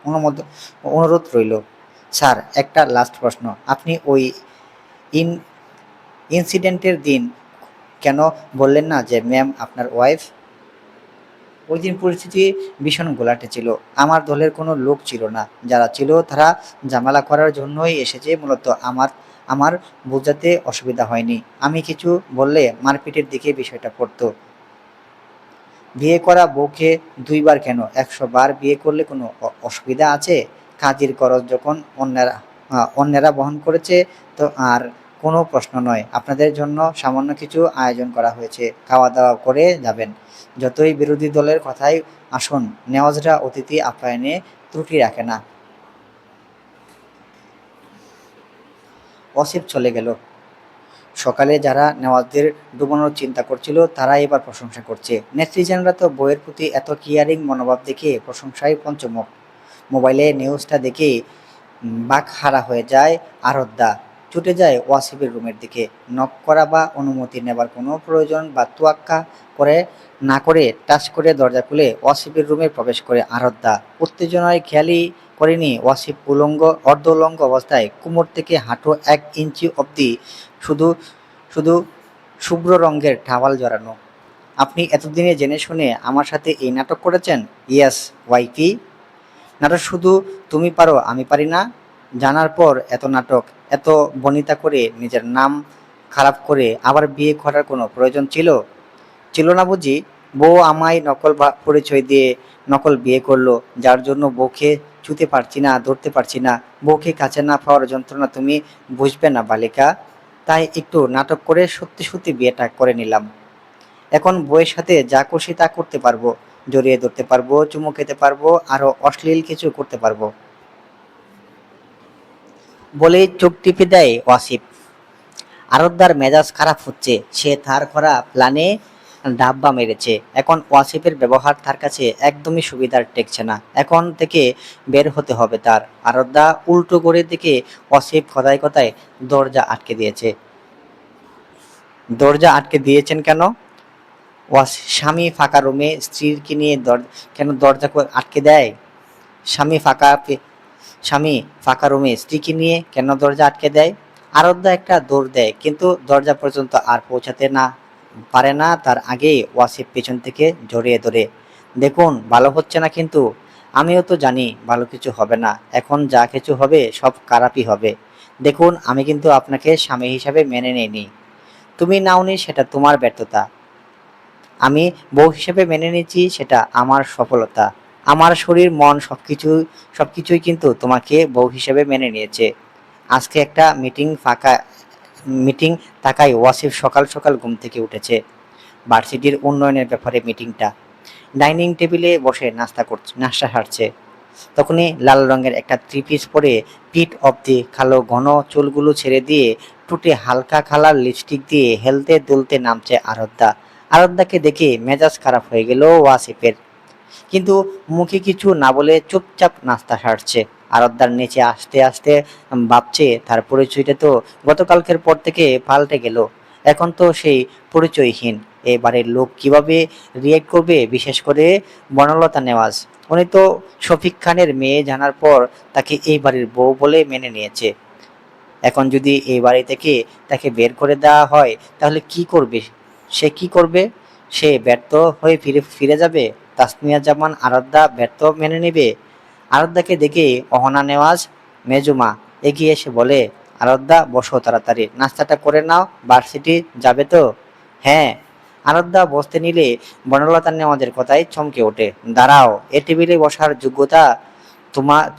Speaker 1: অনুমোদ- অনুরোধ রইল। স্যার, একটা লাস্ট প্রশ্ন। আপনি ওই ইন ইনসিডেন্টের দিন কেন বললেন না যে ম্যাম আপনার ওয়াইফ? ওই দিন পরিস্থিতি ভীষণ ঘোলাটে ছিল। আমার দলের কোনো লোক ছিল না। যারা ছিল তারা ঝামেলা করার জন্যই এসেছে মূলত। আমার আমার বোঝাতে অসুবিধা হয়নি। আমি কিছু বললে মারপিটের দিকে বিষয়টা পড়তো। বিয়ে করা বউকে ২ বার কেন, ১০০ বার বিয়ে করলে কোনো অসুবিধা আছে? কাজের খরচ যখন অন্যেরা বহন করেছে, তো আর কোনো প্রশ্ন নয়। আপনাদের জন্য সামান্য কিছু আয়োজন করা হয়েছে, খাওয়া-দাওয়া করে যাবেন। যতই বিরোধী দলের কথাই আসুন, নেওয়াজরা অতিথি আপ্যায়নে ত্রুটি রাখে না। অসিফ চলে গেল। সকালে যারা নেওয়াজদের ডুবানোর চিন্তা করছিল তারা এবার প্রশংসা করছে। নেটিজেনরা তো বইয়ের প্রতি এত কেয়ারিং মনোভাব দেখে প্রশংসায় পঞ্চমুখ। মোবাইলে নিউজটা দেখে বাকহারা হয়ে যায় আরদ্দা। ছুটে যায় ওয়াসিফের রুমের দিকে। নক করা বা অনুমতি নেবার কোনো প্রয়োজন বা তোয়াক্কা করে না করে টাচ করে দরজা খুলে ওয়াসিফের রুমে প্রবেশ করে আরদ্দা। উত্তেজনায় খেয়ালই করেনি ওয়াসিফ অর্ধ উলঙ্গ অবস্থায় কোমর থেকে হাঁটু ১ ইঞ্চি অবধি শুধু শুধু শুভ্র রঙের টাওয়াল জড়ানো। আপনি এতদিনে জেনে শুনে আমার সাথে এই নাটক করেছেন? ইয়েস, ওয়াইফি। নাটক শুধু তুমি পারো, আমি পারি না? জানার পর এত নাটক, এত বনিতা করে নিজের নাম খারাপ করে আবার বিয়ে করার কোনো প্রয়োজন ছিল? ছিল না বুঝি? বউ আমায় নকল পরিচয় দিয়ে নকল বিয়ে করলো, যার জন্য বউকে ছুঁতে পারছি না, ধরতে পারছি না। বউকে কাছে না পাওয়ার যন্ত্রণা তুমি বুঝবে না বালিকা। তাই একটু নাটক করে সত্যি সত্যি বিয়েটা করে নিলাম। এখন বউয়ের সাথে যা খুশি তা করতে পারবো। জড়িয়ে ধরতে পারবো, চুমু খেতে পারবো, আরো অশ্লীল কিছু করতে পারবো। বলেই চোখ টিপে দেয় ওয়াসিফ। আরতদার মেজাজ খারাপ হচ্ছে। সে তার করা প্ল্যানে ডাব্বা মেরেছে। এখন ওয়াসিফের ব্যবহার তার কাছে একদমই সুবিধার ঠেকছে না। এখন থেকে বের হতে হবে তার। আরতদা উল্টো করে দিকে ওয়াসিফ কথায় কথায় দরজা আটকে দিয়েছে। দরজা আটকে দিয়েছেন কেন? স্বামী ফাঁকা রুমে স্ত্রীকে নিয়ে কেন দরজা আটকে দেয়? স্বামী ফাঁকা স্বামী ফাঁকা রুমে স্ত্রীকে নিয়ে কেন দরজা আটকে দেয়? আরদ্দা একটা দৌড় দেয়, কিন্তু দরজা পর্যন্ত আর পৌঁছাতে না পারে না তার আগেই ওয়াসিফ পেছন থেকে জড়িয়ে ধরে। দেখুন, ভালো হচ্ছে না কিন্তু। আমিও তো জানি ভালো কিছু হবে না। এখন যা কিছু হবে সব খারাপই হবে। দেখুন, আমি কিন্তু আপনাকে স্বামী হিসাবে মেনে নিইনি। তুমি নাওনি সেটা তোমার ব্যর্থতা। আমি বউ হিসেবে মেনে নিয়েছি সেটা আমার সফলতা। আমার শরীর মন সবকিছুই কিন্তু তোমাকে বউ হিসেবে মেনে নিয়েছে। আজকে একটা মিটিং থাকায় ওয়াসিফ সকাল সকাল ঘুম থেকে উঠেছে। ভার্সিটির উন্নয়নের ব্যাপারে মিটিংটা। ডাইনিং টেবিলে বসে নাস্তা সারছে। তখনই লাল রঙের একটা 3 পিস পরে পিঠ অব্দি কালো ঘন চুলগুলো ছেড়ে দিয়ে ঠোঁটে হালকা কালার লিপস্টিক দিয়ে হেলতে দুলতে নামছে আরদ্দা। আরদ্দাকে দেখে মেজাজ খারাপ হয়ে গেল ওয়াসিফের, কিন্তু মুখে কিছু না বলে চুপচাপ নাস্তা সারছে। আরদ্দার নিচে আসতে আসতে ভাবছে তার পরিচয়টা তো গতকালকের পর থেকে পাল্টে গেল। এখন তো সেই পরিচয়হীন। এবারের লোক কিভাবে রিয়েক্ট করবে, বিশেষ করে বনলতা নেওয়াজ। উনি তো শফিক খানের মেয়ে জানার পর তাকে এই বাড়ির বউ বলে মেনে নিয়েছে। এখন যদি এই বাড়ি থেকে তাকে বের করে দেওয়া হয় তাহলে কি করবে সে? কি করবে সে? ব্যর্থ হয়ে ফিরে ফিরে যাবে? তাসনিয়া জামান আরাধ্যা ব্যর্থ মেনে নেবে? আরাধ্যাকে দেখে অহনা নেওয়াজ মেজুমা এগিয়ে এসে বলে, আরাধ্যা বসো, তাড়াতাড়ি নাস্তাটা করে নাও, ভার্সিটি যাবে তো? হ্যাঁ। আরাধ্যা বসতে নিলে বনলতা নেওয়াজের কথায় চমকে ওঠে। দাঁড়াও, এ টেবিলে বসার যোগ্যতা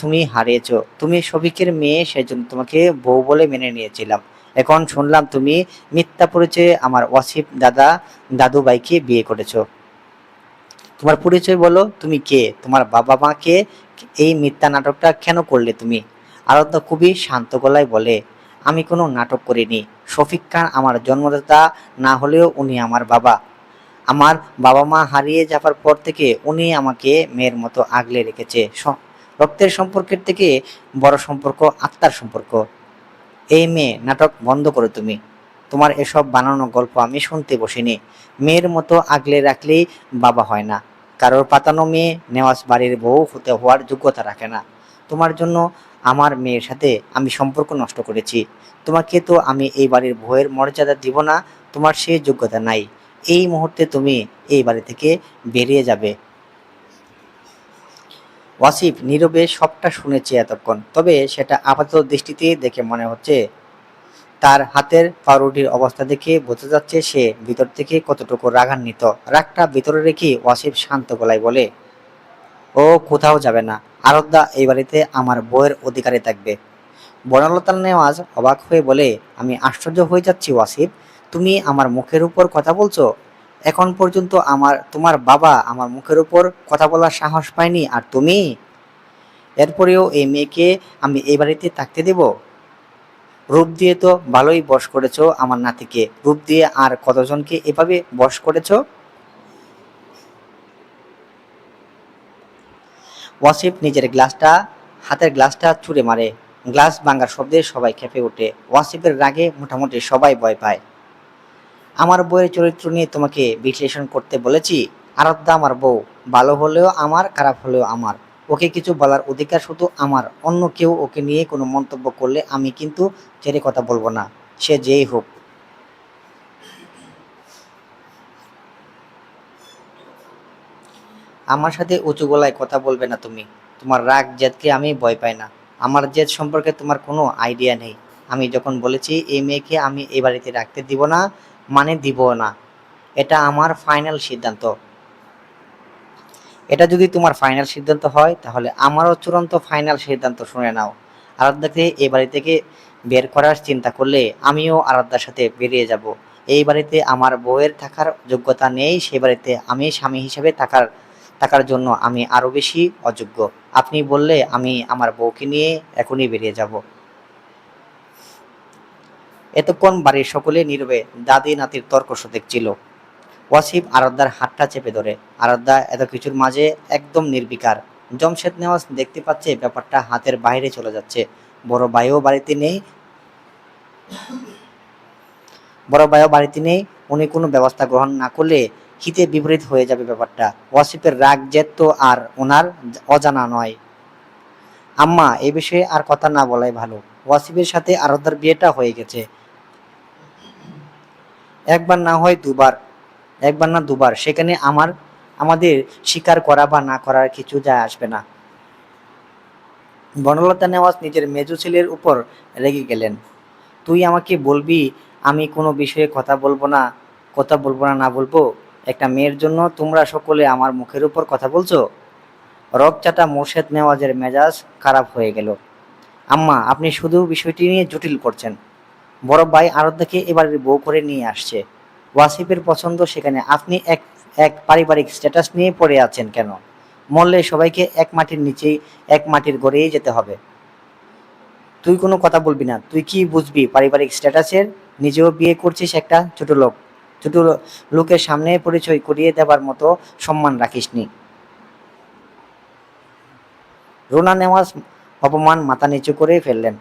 Speaker 1: তুমি হারিয়েছো। তুমি শফিকের মেয়ে, সেজন্য তোমাকে বউ বলে মেনে নিয়েছিলাম। এখন শুনলাম তুমি মিথ্যা পরিচয়ে আমার ওয়াসিফ দাদু ভাইকে বিয়ে করেছো। তোমার পরিচয় বলো, তুমি কে, তোমার বাবা মা কে, এই মিথ্যা নাটকটা কেন করলে তুমি? আরাধ্যা খুবই শান্ত গলায় বলে, আমি কোনো নাটক করিনি। শফিক খান আমার জন্মদাতা না হলেও উনি আমার বাবা। আমার বাবা মা হারিয়ে যাবার পর থেকে উনি আমাকে মেয়ের মতো আগলে রেখেছে। রক্তের সম্পর্কের থেকে বড় সম্পর্ক আত্মার সম্পর্ক। এই মেয়ে, নাটক বন্ধ করো তুমি। তোমার এসব বানানো গল্প আমি শুনতে বসিনি। মেয়ের মতো আগলে রাখলেই বাবা হয় না। কারোর পাতানো মেয়ে নেওয়াজ বাড়ির বউ হওয়ার যোগ্যতা রাখে না। তোমার জন্য আমার মেয়ের সাথে আমি সম্পর্ক নষ্ট করেছি। তোমাকে তো আমি এই বাড়ির বউয়ের মর্যাদা দিব না, তোমার সেই যোগ্যতা নাই। এই মুহূর্তে তুমি এই বাড়ি থেকে বেরিয়ে যাবে। ওয়াসিফ নীরবে সবটা শুনেছে এতক্ষণ, তবে সেটা আপাতত দৃষ্টিতে দেখে মনে হচ্ছে, তার হাতের পাউরুটির অবস্থা দেখে বোঝা যাচ্ছে সে ভিতর থেকে কতটুকু রাগান্বিত। রাগটা ভিতরে রেখে ওয়াসিফ শান্ত গলায় বলে, ও কোথাও যাবে না। আরাধ্যা এই বাড়িতে আমার বউয়ের অধিকারে থাকবে। বনলতা নেওয়াজ অবাক হয়ে বলে, আমি আশ্চর্য হয়ে যাচ্ছি ওয়াসিফ, তুমি আমার মুখের উপর কথা বলছো? এখন পর্যন্ত তোমার বাবা আমার মুখের উপর কথা বলার সাহস পায়নি, আর তুমি? এরপরেও এই মেয়েকে আমি এই বাড়িতে থাকতে দেব? রূপ দিয়ে তো ভালোই বশ করেছো আমার নাতিকে, রূপ দিয়ে আর কতজনকে এভাবে বশ করেছো? ওয়াসিফ নিজের হাতের গ্লাসটা ছুঁড়ে মারে। গ্লাস ভাঙার শব্দে সবাই খেপে ওঠে। ওয়াসিফের রাগে মোটামুটি সবাই ভয় পায়। আমার বউয়ের চরিত্র নিয়ে তোমাকে বিশ্লেষণ করতে বলেছি। আরাধ্যা আমার বউ, ভালো হলেও আমার, খারাপ হলেও আমার। ওকে কিছু বলার অধিকার শুধু আমার। অন্য কেউ ওকে নিয়ে কোনো মন্তব্য করলে আমি কিন্তু ছেড়ে কথা বলবো না, সে যেই হোক। আমার সাথে উঁচু গলায় কথা বলবে না তুমি। তোমার রাগ জেদকে আমি ভয় পাই না। আমার জেদ সম্পর্কে তোমার কোনো আইডিয়া নেই। আমি যখন বলেছি এই মেয়েকে আমি এই বাড়িতে রাখতে দিব না, মানে দিব না। এটা আমার ফাইনাল সিদ্ধান্ত। এটা যদি তোমার ফাইনাল সিদ্ধান্ত হয়, তাহলে আমারও চূড়ান্ত ফাইনাল সিদ্ধান্ত শুনে নাও। আরাধ্যাকে এই বাড়ি থেকে বের করার চিন্তা করলে আমিও আরাধ্যার সাথে বেরিয়ে যাব। এই বাড়িতে আমার বউয়ের থাকার যোগ্যতা নেই, সেই বাড়িতে আমি স্বামী হিসেবে থাকার জন্য আমি আরো বেশি অযোগ্য। আপনি বললে আমি আমার বউকে নিয়ে এখনই বেরিয়ে যাব। এতক্ষণ বাড়ির সকলে নীরবে দাদি নাতির তর্ক দেখছিল। ওয়াসিফ আরাধ্যার হাতটা চেপে ধরে। আরাধ্যা এত কিছুর মাঝে একদম নির্বিকার। জমশেদ নেওয়াজ দেখতে পাচ্ছে ব্যাপারটা হাতের বাইরে চলে যাচ্ছে। বড় ভাইও বাড়িতে নেই বড় ভাইও বাড়িতে নেই। উনি কোনো ব্যবস্থা গ্রহণ না করলে হিতে বিপরীত হয়ে যাবে ব্যাপারটা। ওয়াসিফের রাগ জেদ তো আর ওনার অজানা নয়। আম্মা, এ বিষয়ে আর কথা না বলাই ভালো। ওয়াসিফের সাথে আরাধ্যার বিয়েটা হয়ে গেছে। একবার না হয় দুবার, একবার না দুবার, সেখানে আমাদের স্বীকার করা বা না করার কিছু যায় আসবে না। বনলতা নেওয়াজ নিজের মেজো ছেলের উপর রেগে গেলেন। তুই আমাকে বলবি আমি কোনো বিষয়ে কথা বলবো না না বলবো? একটা মেয়ের জন্য তোমরা সকলে আমার মুখের উপর কথা বলছো? রগচাটা মোর্শেদ নেওয়াজের মেজাজ খারাপ হয়ে গেল। আম্মা, আপনি শুধু বিষয়টি নিয়ে জটিল করছেন। বড় ভাই আরাধ্যাকে এবারের বউ করে নিয়ে আসছে। ওয়াসিফের পছন্দ সেখানে, আপনি এক এক পারিবারিক স্ট্যাটাস নিয়ে পড়ে আছেন কেন? মরলে সবাইকে এক মাটির নিচেই, এক মাটির ঘরেই যেতে হবে। তুই কোনো কথা বলবি না। তুই কি বুঝবি পারিবারিক স্ট্যাটাসের? নিজেও বিয়ে করছিস একটা ছোট লোকের সামনে পরিচয় করিয়ে দেবার মতো সম্মান রাখিসনি। রোনা নেওয়াজ অপমান মাথা নিচু করে ফেললেন।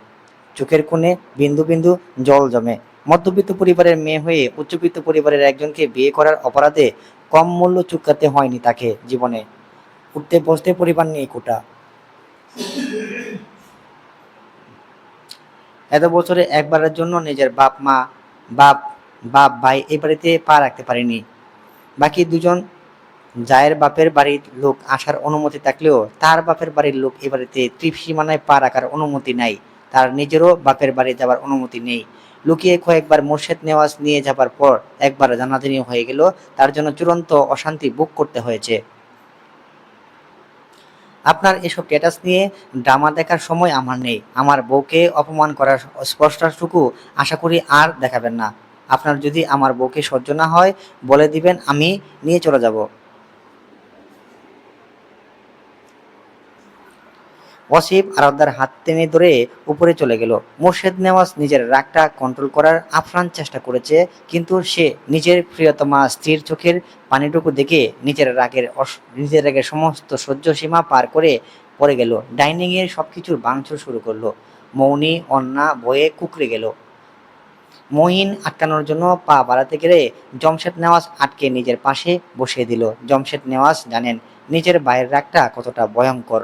Speaker 1: চোখের কোণে বিন্দু বিন্দু জল জমে। মধ্যবিত্ত পরিবারের মেয়ে হয়ে উচ্চবিত্ত পরিবারের একজনকে বিয়ে করার অপরাধে কম মূল্য চুকাতে হয়নি তাকে জীবনে। উঠতে বসতে পরিবার নিয়ে কোটা। এত বছরে একবারের জন্য নিজের বাপ বাপ ভাই এই বাড়িতে পা রাখতে পারেনি। বাকি দুজন জায়ের বাপের বাড়ির লোক আসার অনুমতি থাকলেও তার বাপের বাড়ির লোক এ বাড়িতে ত্রিসীমানায় পা রাখার অনুমতি নাই। তার নিজেরও বাপের বাড়ি যাবার অনুমতি নেই। লুকিয়ে কয়েকবার মোর্শেদ নেওয়াজ নিয়ে যাবার পর একবার জানাজানি হয়ে গেল, তার জন্য চূড়ান্ত অশান্তি ভোগ করতে হয়েছে। আপনার এসব স্ট্যাটাস নিয়ে ড্রামা দেখার সময় আমার নেই। আমার বউকে অপমান করার স্পর্শটুকু আশা করি আর দেখাবেন না। আপনার যদি আমার বউকে সহ্য না হয় বলে দিবেন, আমি নিয়ে চলে যাব। ওয়াসিফ আরাধ্যার হাত টেনে ধরে উপরে চলে গেল। মোর্শেদ নেওয়াজ নিজের রাগটা কন্ট্রোল করার আপ্রাণ চেষ্টা করেছে, কিন্তু সে নিজের প্রিয়তমা স্ত্রীর চোখের পানিটুকু দেখে নিজের রাগের সমস্ত সহ্য সীমা পার করে পড়ে গেল। ডাইনিং এর সবকিছুর ভাঙচুর শুরু করলো। মৌনি অন্না ভয়ে কুঁকড়ে গেল। মহিন আটকানোর জন্য পা বাড়াতে গেলে জমশেদ নেওয়াজ আটকে নিজের পাশে বসিয়ে দিল। জমশেদ নেওয়াজ জানেন নিজের ভাইয়ের রাগটা কতটা ভয়ঙ্কর।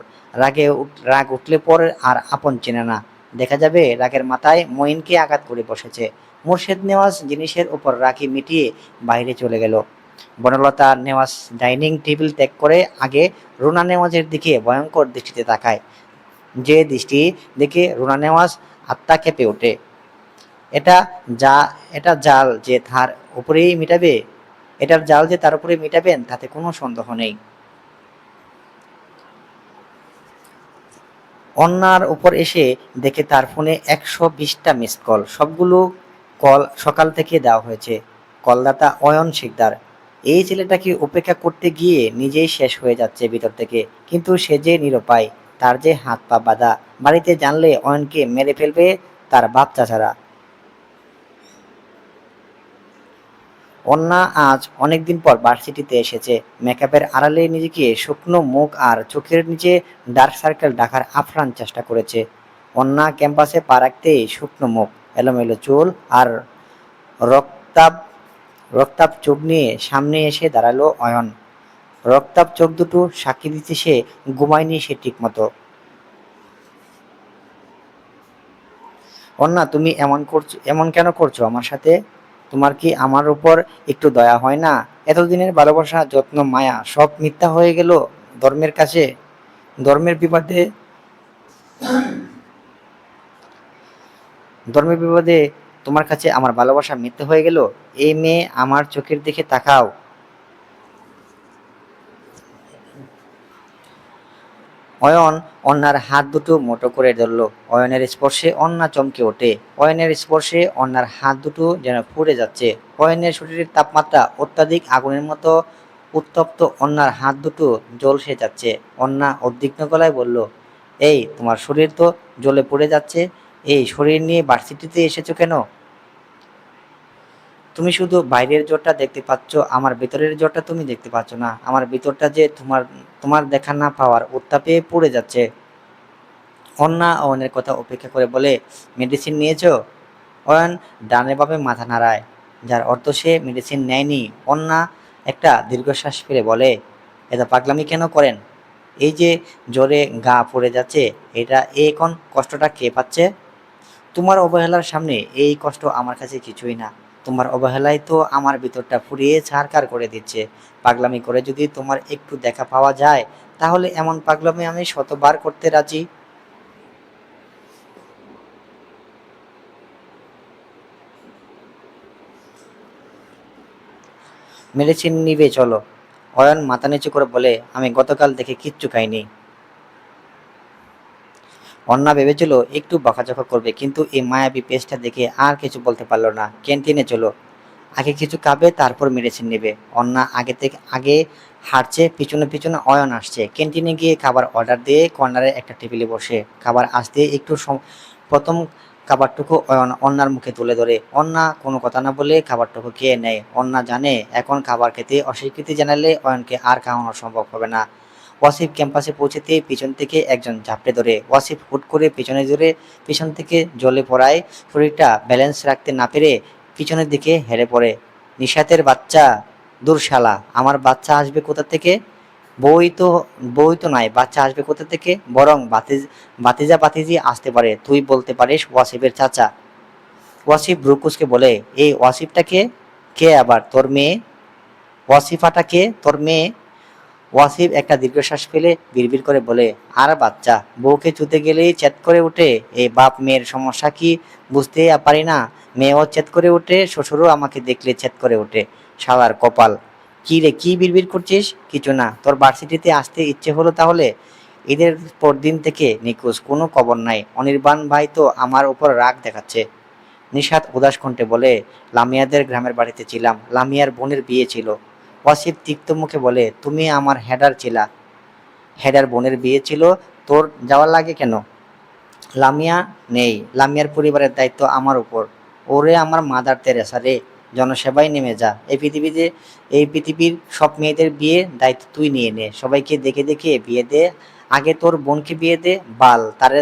Speaker 1: রাগ উঠলে পর আর আপন চেনে না। দেখা যাবে রাগের মাথায় মহিনকে আঘাত করে বসেছে। মুর্শেদ নেওয়াজ জিনিসের উপর রাগি মিটিয়ে বাইরে চলে গেল। বনলতা নেওয়াজ ডাইনিং টেবিল ত্যাগ করে আগে রুনা নেওয়াজের দিকে ভয়ঙ্কর দৃষ্টিতে তাকায়। যে দৃষ্টি দেখে রুনা নেওয়াজ আত্মা কেঁপে ওঠে। এটা যা এটা জাল যে তার উপরেই মিটাবে এটার জাল যে তার উপরে মিটাবেন তাতে কোনো সন্দেহ নেই। অন্যার উপর এসে দেখে তার ফোনে 120টা মিস কল। সবগুলো কল সকাল থেকে দেওয়া হয়েছে। কলদাতা অয়ন শিকদার। এই ছেলেটাকে উপেক্ষা করতে গিয়ে নিজেই শেষ হয়ে যাচ্ছে ভিতর থেকে, কিন্তু সে যে নিরুপায়। তার যে হাত পা বাঁধা। বাড়িতে জানলে অয়নকে মেরে ফেলবে তার বাপ চাচারা। অন্না আজ অনেকদিন পর ভার্সিটিতে এসেছে। মেকআপের আড়ালে নিজেকে শুকনো মুখ আর চোখের নিচে ডার্ক সার্কেল ঢাকার আপ্রাণ চেষ্টা করেছে। অন্না ক্যাম্পাসে পা রাখতেই শুকনো মুখ, এলোমেলো চুল আর রক্তাভ রক্তাভ চোখ নিয়ে সামনে এসে দাঁড়ালো অয়ন। রক্তাভ চোখ দুটো সাক্ষী দিচ্ছে সে ঘুমায়নি সে ঠিক মতো। অন্না, তুমি এমন কেন করছো আমার সাথে? তোমার কি আমার উপর একটু দয়া হয় না? এতদিনের ভালোবাসা, যত্ন, মায়া সব মিথ্যা হয়ে গেল ধর্মের কাছে। ধর্মের বিবাদে ধর্মের বিবাদে তোমার কাছে আমার ভালোবাসা মিথ্যা হয়ে গেল। এই মেয়ে, আমার চোখের দিকে তাকাও। অয়ন অন্যার হাত দুটো মুঠো করে ধরল। অয়নের স্পর্শে অন্না চমকে ওঠে। অয়নের স্পর্শে অন্যার হাত দুটো যেন পুড়ে যাচ্ছে। অয়নের শরীরের তাপমাত্রা অত্যাধিক আগুনের মতো উত্তপ্ত। অন্যার হাত দুটো ঝলসে যাচ্ছে। অন্না উদ্বিগ্ন গলায় বলল, এই, তোমার শরীর তো জ্বলে পুড়ে যাচ্ছে। এই শরীর নিয়ে ভার্সিটিতে এসেছো কেন? তুমি শুধু বাইরের জোরটা দেখতে পাচ্ছ, আমার ভেতরের জোরটা তুমি দেখতে পাচ্ছ না। আমার ভিতরটা যে তোমার তোমার দেখা না পাওয়ার উত্তাপে পুড়ে যাচ্ছে। অন্না অয়নের কথা উপেক্ষা করে বলে, মেডিসিন নিয়েছো? অয়ন ডানে বামে মাথা নাড়ায়, যার অর্থ সে মেডিসিন নেয়নি। অন্না একটা দীর্ঘশ্বাস ফেলে বলে, এত পাগলামি কেন করেন? এই যে জ্বরে গা পড়ে যাচ্ছে, এখন কষ্টটা কে পাচ্ছে? তোমার অবহেলার সামনে এই কষ্ট আমার কাছে কিছুই না। তোমার অবহেলায় তো আমার ভিতরটা ফুরিয়ে ছারখার করে দিচ্ছে। পাগলামি করে যদি তোমার একটু দেখা পাওয়া যায়, তাহলে এমন পাগলামি আমি শতবার করতে রাজি। মেডিসিন নিবে চলো। অয়ন মাথা নিচু করে বলে, আমি গতকাল দেখে কিচ্ছু খাইনি। অন্না ভেবেছিল একটু বকাঝকা করবে, কিন্তু এই মায়াবী পেজটা দেখে আর কিছু বলতে পারলো না। ক্যান্টিনে চলো, আগে কিছু খাবে তারপর মেডিসিন নেবে। অন্না আগে হাঁটছে, পিছনে পিছনে অয়ন আসছে। ক্যান্টিনে গিয়ে খাবার অর্ডার দিয়ে কর্নারে একটা টেবিলে বসে খাবার আসতে প্রথম খাবারটুকু অন্নার মুখে তুলে ধরে। অন্না কোনো কথা না বলে খাবারটুকু খেয়ে নেয়। অন্না জানে এখন খাবার খেতে অস্বীকৃতি জানালে অয়নকে আর খাওয়ানো সম্ভব হবে না। ওয়াসিফ ক্যাম্পাসে পৌঁছেতেই পিছন থেকে একজন ঝাঁপড়ে ধরে। ওয়াসিফ হুট করে পিছন থেকে জ্বলে পড়ায় শরীরটা ব্যালেন্স রাখতে না পেরে পিছনের দিকে হেরে পড়ে। নিশাতের বাচ্চা! দূর শালা, আমার বাচ্চা আসবে কোথা থেকে? বই তো বই তো নাই, বাচ্চা আসবে কোথা থেকে? বরং বাতিজা বাতিজি আসতে পারে। তুই বলতে পারিস ওয়াসিফের চাচা। ওয়াসিফ ব্রুকুসকে বলে, এই ওয়াসিফটা কে? কে আবার তোর মেয়ে? ওয়াসিফাটা কে তোর মেয়ে? ওয়াসিফ একটা দীর্ঘশ্বাস ফেলে বিড়বিড় করে বলে, আর বাচ্চা, বউকে ছুতে গেলেই চেত করে উঠে। এই বাপ মেয়ের সমস্যা কি বুঝতে পারি না। মেয়েও চেত করে উঠে, শ্বশুরও আমাকে দেখলে চেত করে উঠে। শালার কপাল! কি রে, কি বিড়বিড় করছিস? কিছু না, তোর ভার্সিটিতে আসতে ইচ্ছে হলো তাহলে? ঈদের পর দিন থেকে নিখোঁজ, কোনো খবর নাই। অনির্বাণ ভাই তো আমার উপর রাগ দেখাচ্ছে। নিশাত উদাস কণ্ঠে বলে, লামিয়াদের গ্রামের বাড়িতে ছিলাম, লামিয়ার বোনের বিয়ে ছিল। ওয়াসিফ তিক্ত মুখে বলে, তুমি আমার হেডার ছিলা, হেডার বোনের বিয়ে ছিল, তোর যাওয়া লাগে কেন? লামিয়া নেই, লামিয়ার পরিবারের দায়িত্ব আমার উপর। ওরে আমার মাদার তেরেসা রে, জনসেবায় নেমে যা। এই পৃথিবীর সব মেয়েদের বিয়ে দায়িত্ব তুই নিয়ে নে, সবাইকে দেখে দেখে বিয়ে দে। আগে তোর বোনকে বিয়ে দে। বাল তারে